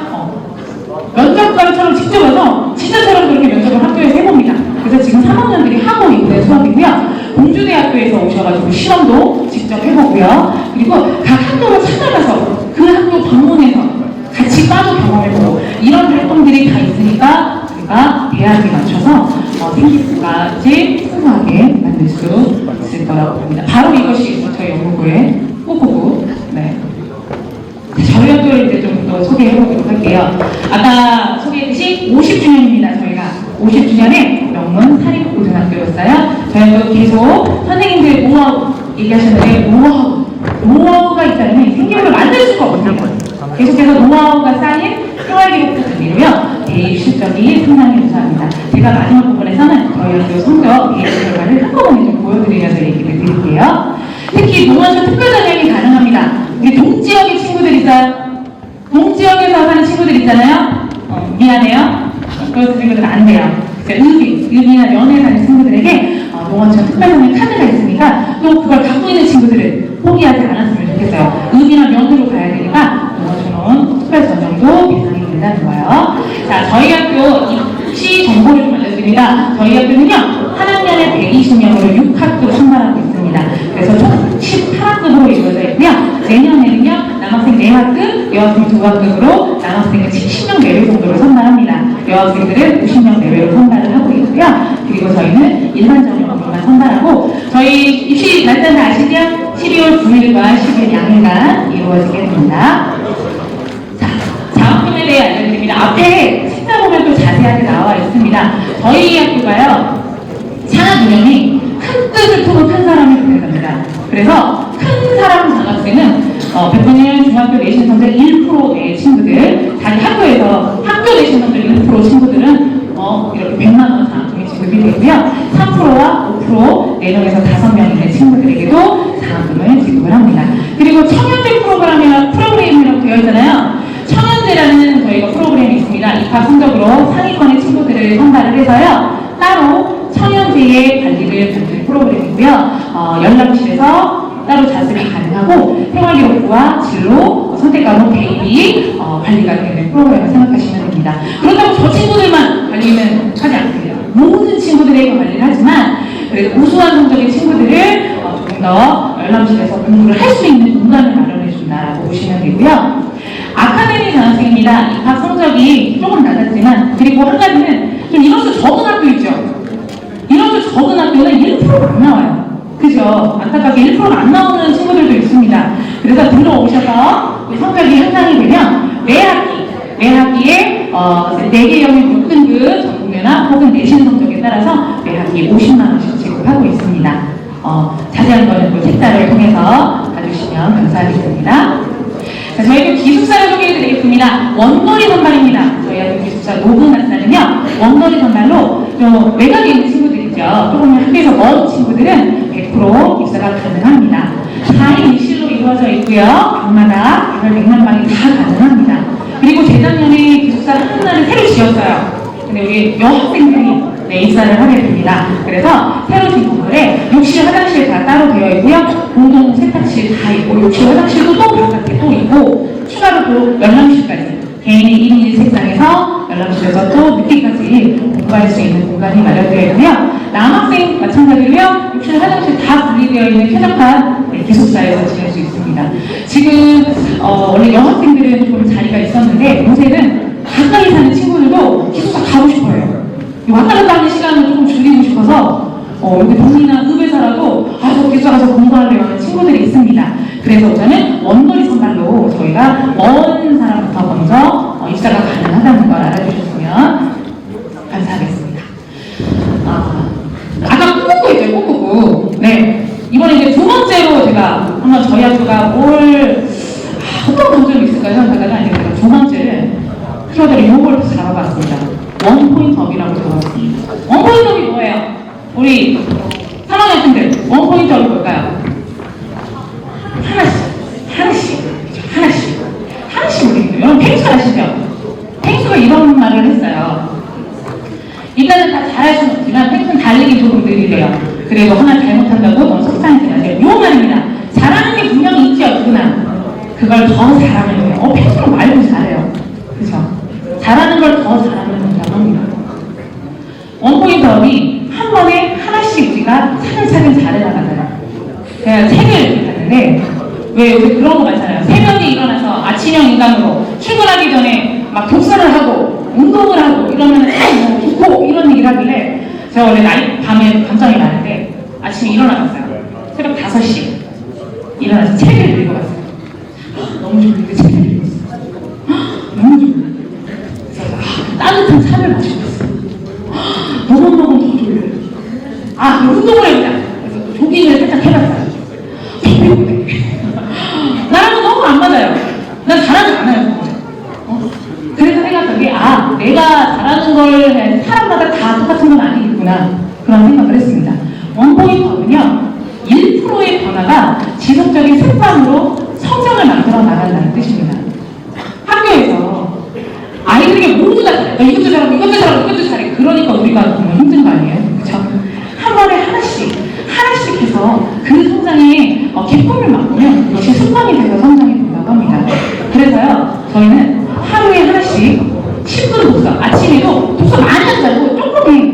면접관처럼 직접 와서 진짜처럼 그렇게 면접을 학교에서 해봅니다. 그래서 지금 3학년들이 하고 있는 수업이고요. 공주대학교에서 오셔가지고 시험도 직접 해보고요. 그리고 각 학교로 찾아가서 그 학교 방문해서 같이 과도 경험해보고 이런 활동들이 다 있으니까 우리가 대학에 맞춰서 생기부까지 풍부하게 만들 수 있을 거라고 봅니다. 바로 이것이 저희 연구부의 후보고, 네. 저희 학교를 이제 좀 더 소개해보도록 할게요. 아까 소개했듯이 50주년입니다. 저희가 50주년에 명문 사립고등학교였어요. 저희 학교 계속 선생님들 노하우 얘기하셨는데 노하우가 있다면 생기부를 만들 수가 없네요. 계속해서 노하우가 쌓인 생활기록부 준비로요. 대입 실적이 상당히 우수합니다. 제가 마지막 부분에서는 저희 학교 성적 대입 결과를 한꺼번에 좀 보여드리면서 얘기를 드릴게요. 특히 농어촌 특별전형이 가능합니다. 우리 동지역의 친구들 있어요? 동지역에서 사는 친구들 있잖아요? 미안해요. 그런 친구들은 안 돼요. 의비나 면에 사는 친구들에게 농어촌 특별전형 카드가 있으니까 또 그걸 갖고 있는 친구들은 포기하지 않았으면 좋겠어요. 의비나 면으로 가야 되니까 농어촌은 특별전형도 대상이 된다는 거예요. 자, 저희 학교 입시 정보를 좀 알려드립니다. 저희 학교는요, 한 학년에 120명으로 6학급 선발하고 있습니다. 그래서 총 18학급으로 이루어져 있고요. 내년에는요, 남학생 4학급, 여학생 2학급으로 남학생을 70명 내외 정도로 선발합니다. 여학생들은 50명 내외로 선발을 하고 있고요. 그리고 저희는 일반 전형으로만 선발하고, 저희 입시 날짜는 아시죠? 12월 9일과 10일 양일간 이루어지게 됩니다. 자, 장학금에 대해 알려드립니다. 앞에 책자 보면 또 자세하게 나와 있습니다. 저희 학교가요, 산학 운영이 큰 뜻을 품은 큰 사람이 되는 겁니다. 그래서 큰 사람 장학생은 100분의 중학교 내신 성적 1%의 친구들, 자기 학교에서 학교 내신 성적 1% 친구들은 이렇게 100만원 장학금이 지급이 되고요. 3%와 5% 내년에서 5명 있는 친구들에게도 장학금을 지급을 합니다. 그리고 청년제 프로그램이라고 되어 있잖아요. 청년제라는 저희가 프로그램이 있습니다. 입학 성적으로 상위권의 친구들을 선발을 해서요. 따로 청년제의 관리를 받는 프로그램이고요. 연락실에서 따로 자습이 가능하고 생활기록부와 진로, 선택과목 대입이 관리가 되는 프로그램을 생각하시면 됩니다. 그렇다고 저 친구들만 관리는 하지 않습니다. 모든 친구들에게 관리를 하지만 그래도 우수한 성적의 친구들을 조금 더 열람실에서 공부를 할 수 있는 공간을 마련해 준다라고 보시면 되고요. 아카데미 장학생입니다. 입학 성적이 조금 낮았지만, 그리고 한 가지는 좀 인원수 적은 학교 있죠. 인원수 적은 학교는 1%가 안 나와요. 그죠? 안타깝게 1%가 안 나오는 친구들도 있습니다. 그래서 들어오셔서 성적이 향상이 되면 매 학기에 4개 영역 6등급 전국연합 혹은 내신 성적에 따라서 매 학기 50만원씩 지급하고 있습니다. 자세한 거는 그 책자를 통해서 봐주시면 감사하겠습니다. 자, 저희는 기숙사를 소개해드리겠습니다. 원거리 선발입니다. 저희 학교 기숙사 노근학사는요, 원거리 선발로 좀 외곽에 있는 친구들 있죠. 조금 학교에서 먼 친구들은 100% 입사가 가능합니다. 4인 1실로 이루어져 있고요. 방마다 100만 방이 다 가능합니다. 그리고 재작년에 기숙사 하나를 새로 지었어요. 근데 우리 여학생들이 입사를 하게 됩니다. 그래서 새로 지은 건물에 욕실, 화장실 다 따로 되어 있고요. 공동 세탁실 다 있고, 욕실, 화장실도 또 바깥에 또 있고, 추가로 또 열람실까지 개인이 1인 1책상에서 열람실에서 또 늦게까지 공부할 수 있는 공간이 마련되어 있고요. 남학생 마찬가지로요. 욕실, 화장실 다 분리되어 있는 쾌적한 기숙사에서 지낼 수 있습니다. 지금 원래 여학생들은 좀 자리가 있었는데 요새는 가까이 사는 친구들도 기숙사 가고 싶어요. 왔다 갔다 하는 시간을 조금 줄이고 싶어서 여기 동이나 읍에서라도 저 기숙사 가서 공부하려고 하는 친구들이 있습니다. 그래서 우선은 원거리 선발로 저희가 먼 사람부터 먼저 입사가 가능하다는 걸 알아주셨으면 감사하겠습니다. 아까 꿈꾸고 있죠, 꿈꾸고. 네. 이번에 이제 두 번째로 제가 한번 저희 학교가 어떤 강점이 있을까요? 생각하다가 이제 제가 두 번째를 키워드를 요걸 잡아봤습니다. 원포인트 업이라고 적어봤습니다. 원포인트 업이 뭐예요? 우리 3학년생들 원포인트 업이 뭘까요? 하나씩 우리 여러분 펭수 아시죠? 펭수가 이런 말을 했어요. 일단은 다 잘할 수는 없지만 펭수는 달리기 조금 느리래요. 그래도 하나 잘못한다고 너무 속상하지 마세요. 요 말입니다. 잘하는 게 분명히 있지 없구나. 그걸 더 잘하면 돼요. 펭수는 말도 잘해요. 그죠? 잘하는 걸 더 잘하면 된다고 합니다. 원포인트 업이 한 번에 하나씩 우리가 차근차근 잘해나가잖아요. 제가 책을 이렇게 봤는데 왜 요새 그런 거 많잖아요. 새벽에 일어나서 아침형 인간으로 출근하기 전에 막 독서를 하고 운동을 하고 이러면 참 좋고 이런 얘기를 하길래 제가 원래 밤에 감정이 많은데 아침에 일어나봤어요. 새벽 5시 일어나서 책을 읽어봤어요. 너무 좋은데 책을 읽었어요. 너무 좋은데 그래서 따뜻한 차를 마시고 있어요. 노곤노곤 더 졸려요. 운동을 해보자. 그래서 또 조깅을 살짝 해봤어요. 나랑은 너무 안 맞아요. 난 잘하지 않아요. 그래서 생각한 게 내가 잘하는 걸 사람마다 다 똑같은 건 아니겠구나 그런 생각을 했습니다. 원포인트 업은요 1%의 변화가 지속적인 습관으로 성장을 만들어 나간다는 뜻입니다. 학교에서 아이들에게 모두 다 잘해. 이것도 잘하고 이것도 잘하고 이것도 잘해. 그러니까 우리가 정말 힘든 거 아니에요? 그렇죠? 한 번에 하나씩 해서 그 성장에 기쁨을 맛보면 역시 습관이 돼서 성장이 된다고 합니다. 그래서요 저희는 하루에 하나씩 10분 독서, 아침에도 독서 많이 하지 말고 조금 해.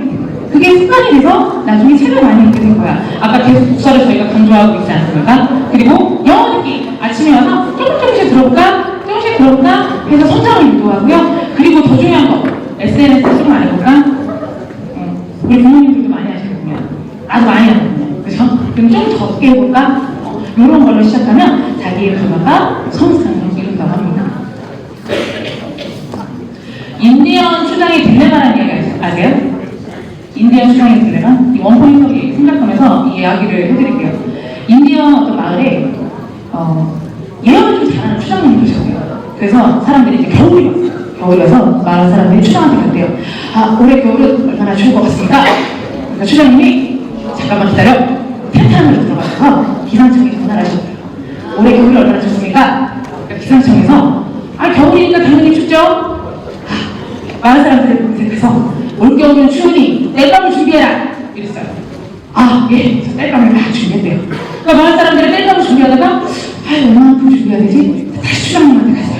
그게 습관이 돼서 나중에 책을 많이 읽게 된 거야. 아까 계속 독서를 저희가 강조하고 있지 않습니까? 그리고 영어 듣기 아침에 와서 조금씩 들어볼까 해서 성장을 유도하고요. 그리고 더 중요한 거 SNS 좀 안 해볼까? 우리 부모님들도 많이 하시거든요. 나도 많이 하거든요. 그죠? 그럼 좀 적게 해볼까? 이런 걸로 시작하면 자기의 변화가 성장을 이룬다고 합니다. 인디언 수장의 딜레마라는 이야기 아세요? 인디언 수장의 딜레마? 이 원포인트 생각하면서 이 이야기를 해드릴게요. 인디언 어떤 마을에 예언을 좀 잘하는 수장님이 계셨어요. 그래서 사람들이 이제 겨울이 왔어요. 겨울이 와서 마을 사람들이 추장한테 갔대요. 올해 겨울은 얼마나 추울 것 같습니까? 그러니까 추장님이 잠깐만 기다려. 텐트 안으로 들어가셔서 기상청에 전화를 하셨대요. 올해 겨울이 얼마나 춥습니까? 그러니까 기상청에서 겨울이니까 당연히 춥죠? 마을 사람들이 검색해서 올겨울은 추우니 땔감을 준비해라 이랬어요. 예, 저 땔감을 다 준비했대요. 그러니까 마을 사람들이 땔감을 준비하다가 얼마만큼 준비해야 되지? 다시 추장님한테 갔어요.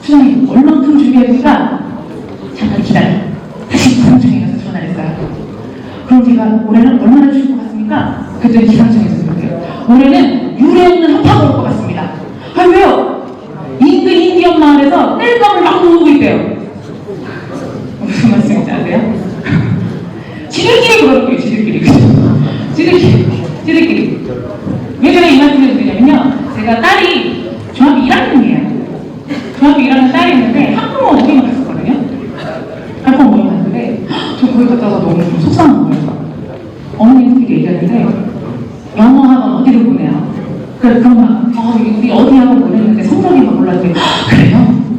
추장님 얼마만큼 준비해야 되니까 잠깐 기다려. 다시 기상청에 가서 전화를 했어요. 그럼 제가 올해는 얼마나 추울 것 같습니까? 그랬더니 기상청에서 그랬대요. 올해는 유례 없는 한파가 올 것 같습니다. 왜요? 인근 인디언 마을에서 땔감을 막 모으고 있대요. 무슨 말씀인지 아세요? 지들끼리 그러는 거예요. 지들끼리. 왜 제가 이 말씀을 드리냐면요. 제가 딸이 중학교 1학년이에요. 중학교 1학년 딸이 있는데 학부모 모임을 갔었거든요. 학부모 모임 갔는데 저 거기 갔다 와서 너무 좀 속상한 거예요. 어머니한테 얘기하는데 영어 학원 어디를 보내요? 그럼 우리 어디 학원 보냈는데 성적이 막 올랐대. 그래요?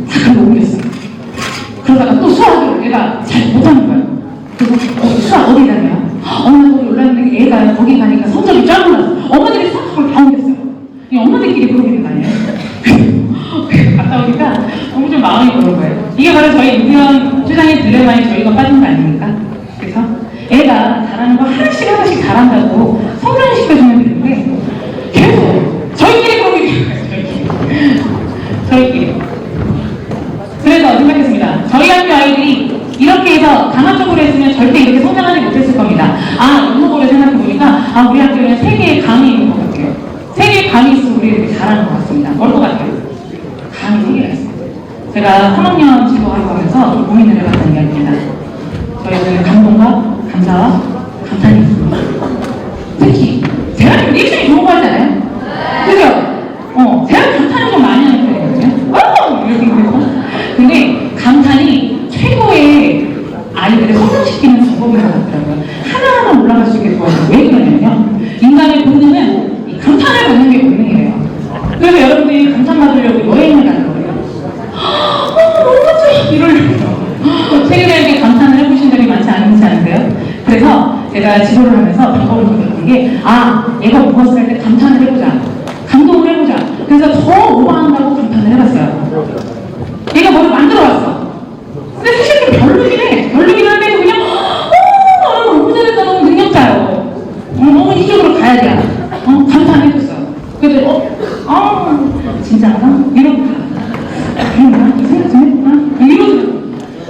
다 옮겼어요. 그러다가 또 수학을 내가 잘 못하는 거예요. 그래서 수학 어디 다녀요? 거기 올랐는데 애가 거기 가니까 성적이 쫙 올랐어. 어머니들이 수학을 다 옮겼어요. 이 엄마들끼리 그러고 있는 거 아니에요? 갔다 오니까 너무 좀 마음이 그런 거예요. 이게 바로 저희 인디언 수장의 딜레마에 저희가 빠진 거 아닙니까? 그래서 애가 잘하는 거 하나씩 잘한다고 성장을 시켜주면 되는데 계속 저희끼리 그러고 있는 거예요. 저희끼리. 그래서 생각했습니다. 저희 학교 아이들이 이렇게 해서 강압적으로 했으면 절대 이렇게 성장하지 못했을 겁니다. 연목으로 생각해보니까 우리 학교는 3개의 강이 있는 것 같아요. 3개의 강이 있으면 우리 애들이 잘하는 것 같습니다. 뭘 것 같아요? 강이 3개가 있어요. 제가 3학년 지도하고 하면서 좀 고민을 해봤던 이야기입니다. 저희는 감동과 감사와 감탄이 있습니다. 제가 지도를 하면서 방법을 생각한 게, 얘가 무엇을 할 때 감탄을 해보자. 감동을 해보자. 그래서 더 오버한다고 감탄을 해봤어요. 얘가 뭘 만들어 왔어. 근데 사실 좀 별로긴 해. 별로긴 한데 그냥 너무 잘했다. 너무 능력자요. 너무 이쪽으로 가야 돼. 감탄해줬어. 그래도 진짜인가? 이러고 그런가? 이 생각 좀 했구나? 이러고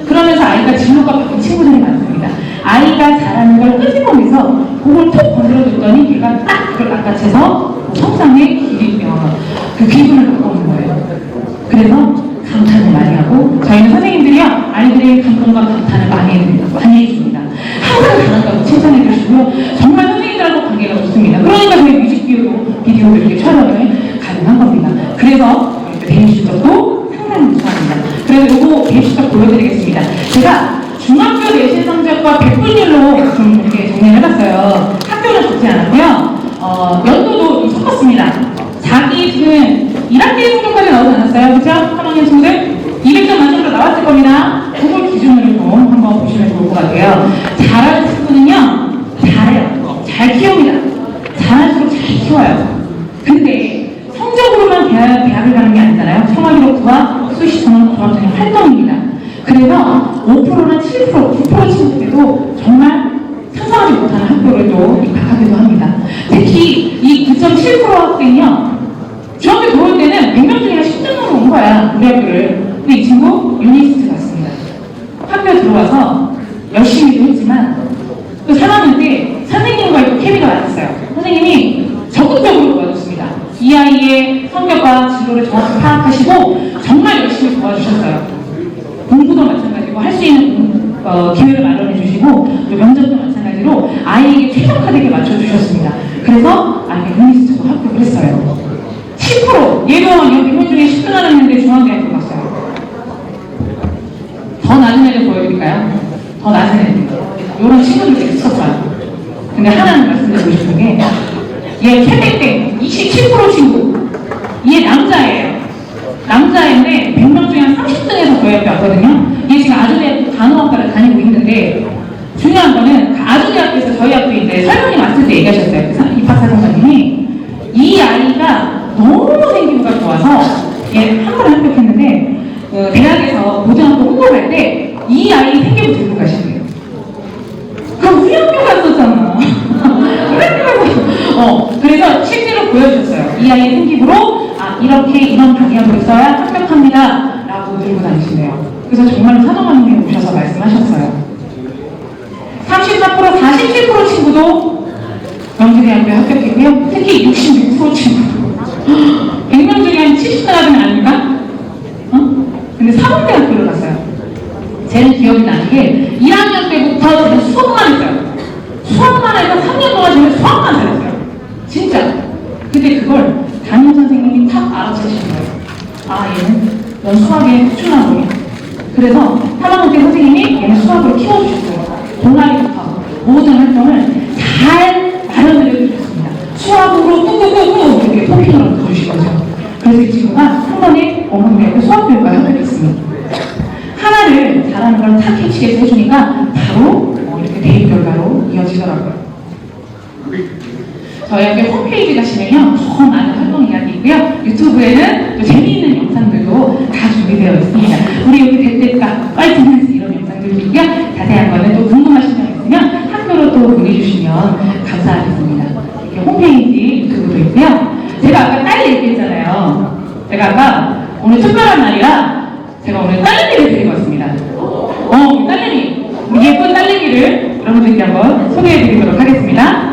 그러면서 아이가 진로가 바뀐 친구들이 많습니다. 아이가 잘하는 걸 끄집어내서 그걸 톡 건드려줬더니 걔가 딱 그걸 낚아채서 성장의 그 기분을 바꾸는 거예요. 그래서 감탄을 많이 하고 저희는 선생님들이요 아이들의 감동과 감탄을 많이 해줍니다. 항상 잘한다고 칭찬해 주시고요. 정말 선생님들하고 관계가 좋습니다. 그러니까 저희 뮤직비디오도 이렇게 촬영을 가능한 겁니다. 그래서 대입 실적도 상당히 좋아합니다. 그래서 요거 대입 실적 보여드리겠습니다. 제가 중학교 내신 성적과 100분율로 좀 이렇게 정리를 해봤어요. 학교는 적지 않았고요. 연도도 섞었습니다. 자기 지금 1학기 성적까지 나오지 않았어요? 그죠? 3학년 친구들? 200점 만점으로 나왔을 겁니다. 그걸 기준으로 좀 한번 보시면 좋을 것 같아요. 잘하는 친구는요, 잘해요. 잘 키웁니다. 잘할수록 잘 키워요. 근데 성적으로만 대학을 가는 게 아니잖아요. 생활기록부와 수시청은 중앙적인 활동입니다. 그래서 5%나 7%, 9% 친구들도 정말 상상하지 못하는 학교를 또 입학하기도 합니다. 특히 이 9.7% 학생이요, 중학교 들어올 때는 100명 중에 한 10등으로 온 거야, 우리 학교를. 근데 이 친구 유니스트 갔습니다. 학교 들어와서 열심히도 했지만 또 3학년 때 선생님과 또 케미가 맞았어요. 선생님이 적극적으로 도와줬습니다. 이 아이의 성격과 진로를 정확히 파악하시고 정말 열심히 도와주셨어요. 공부도 마찬가지고 할 수 있는 기회를 마련해 주시고 또 면접도 마찬가지로 아이에게 최적화되게 맞춰주셨습니다. 그래서 아이가 유니스트로 합격을 했어요. 10% 얘도 100명 중에 10등 하나 했는데 중앙대학교 갔어요. 더 낮은 애들 보여드릴까요? 더 낮은 애들. 이런 친구들도 있었어요. 근데 하나는 말씀드리고 싶은 게, 얘 캐백땡 27% 친구. 얘 남자예요. 남자인데 100명 중에 한 30등에서 저희 학교 왔거든요. 얘 지금 아주대학교 간호학과를 다니고 있는데, 중요한 거는 아주대학교에서 저희 학교인데 설명이 왔을 때 얘기하셨어요. 그 입학사정관님이 이 아이가 너무 생기부가 좋아서 얘 한 번에 합격했는데 대학에서 고등학교 홍보할 때 이 아이 생기부 들고 가시대요. 그럼 우리 학교 갔었잖아. 우리 학교 가서 그래서 실제로 보여주셨어요. 이 아이의 생기부로 이렇게 이런 방향으로 써야 합격합니다 라고 들고 다니시네요. 그래서 정말 사정관님이 오셔서 말씀하셨어요. 34%, 47% 친구도 명지대학교에 합격했고요. 특히 66% 친구도 100명 중에 한 70등 하면 아닙니까? 근데 사범대학교를 갔어요. 쟤는 기억이 나는 게 1학년 때부터 쟤는 수업만 했어요. 수업만 해서 3년 동안 쟤는 수학만 잘했어요. 진짜. 근데 그걸 담임 선생님이 탁 알아채신 거예요. 얘는 넌 수학에 특출나구나. 그래서 3학년 때 선생님이 얘는 수학으로 키워주셨어요. 동아리부터 모든 활동을 잘 마련을 해주셨습니다. 수학으로 꾸꾸꾸꾸 이렇게 토핑을 넣어주신 거죠. 그래서 이 친구가 한 번에 어머니한테 수학교육과에 합격했습니다. 하나를 잘하는 걸 탁 캐치해서 해주니까 바로 이렇게 대입 결과로 이어지더라고요. 저희 학교 홈페이지 가시면요, 더 많은 활동 이야기 있고요. 유튜브에는 또 재미있는 영상들도 다 준비되어 있습니다. 우리 여기 대대가 파이팅댄스 이런 영상들도 있고요. 자세한 거는 또 궁금하신 점 있으면 학교로 또 문의 주시면 감사하겠습니다. 이렇게 홈페이지 유튜브도 있고요. 제가 아까 딸 얘기했잖아요. 제가 아까 오늘 특별한 날이라 제가 오늘 딸내미를 데리고 왔습니다. 우리 딸내미, 우리 예쁜 딸내미를 여러분들께 한번 소개해드리도록 하겠습니다.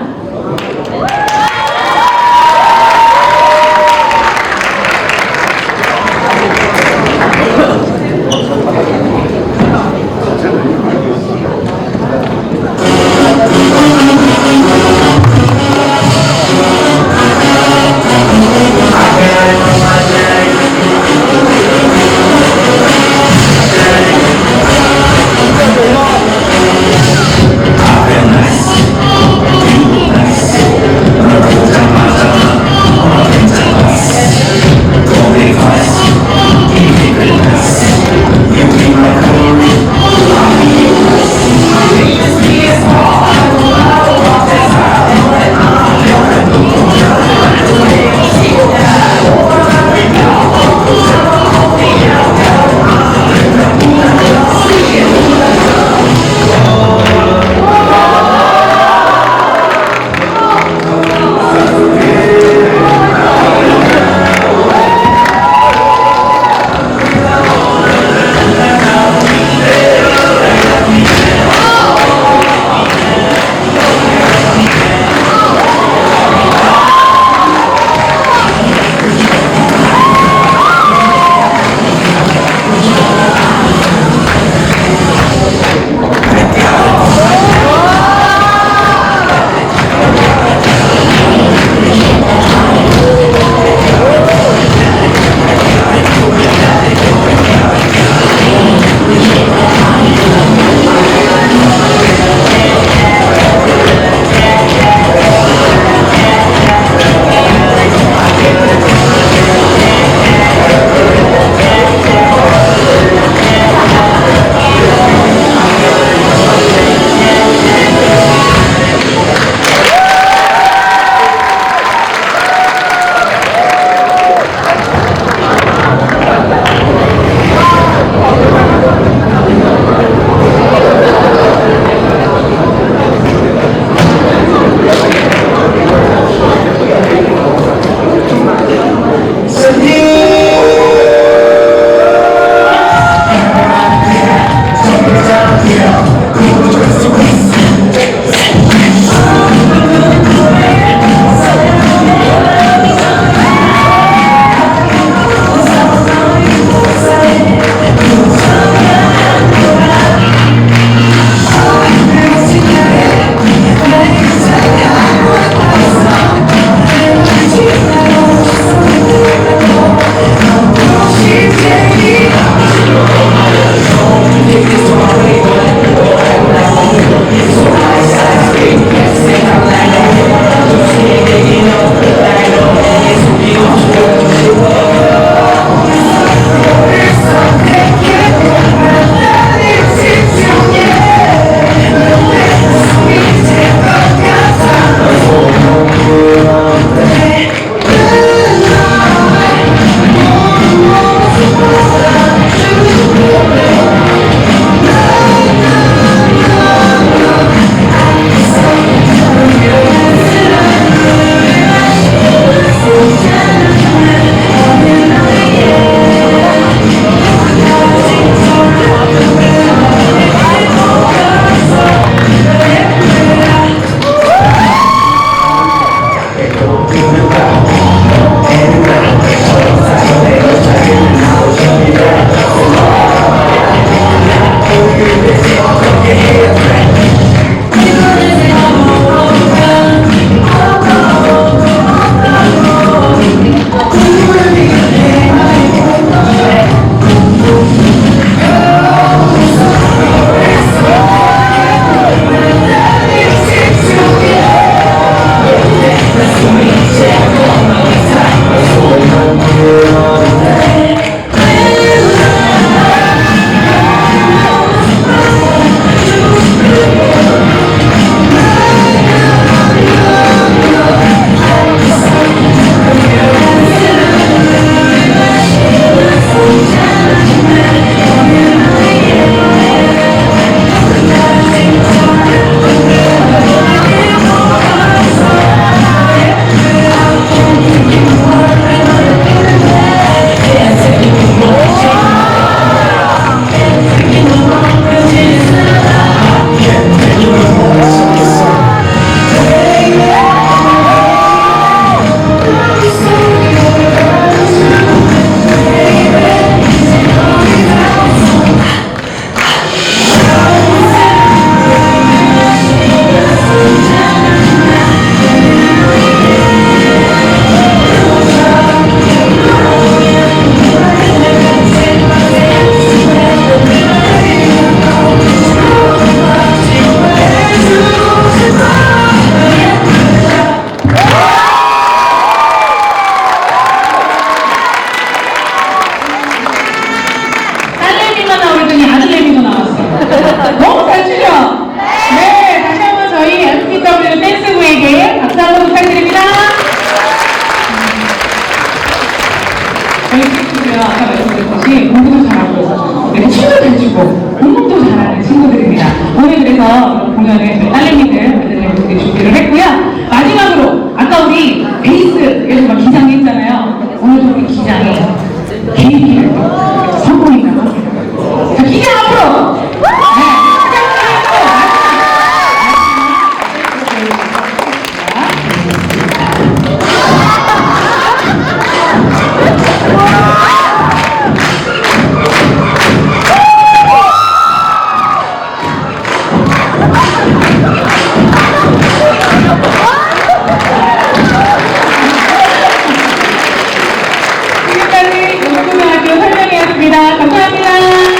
부탁드리겠습니다. 감사합니다.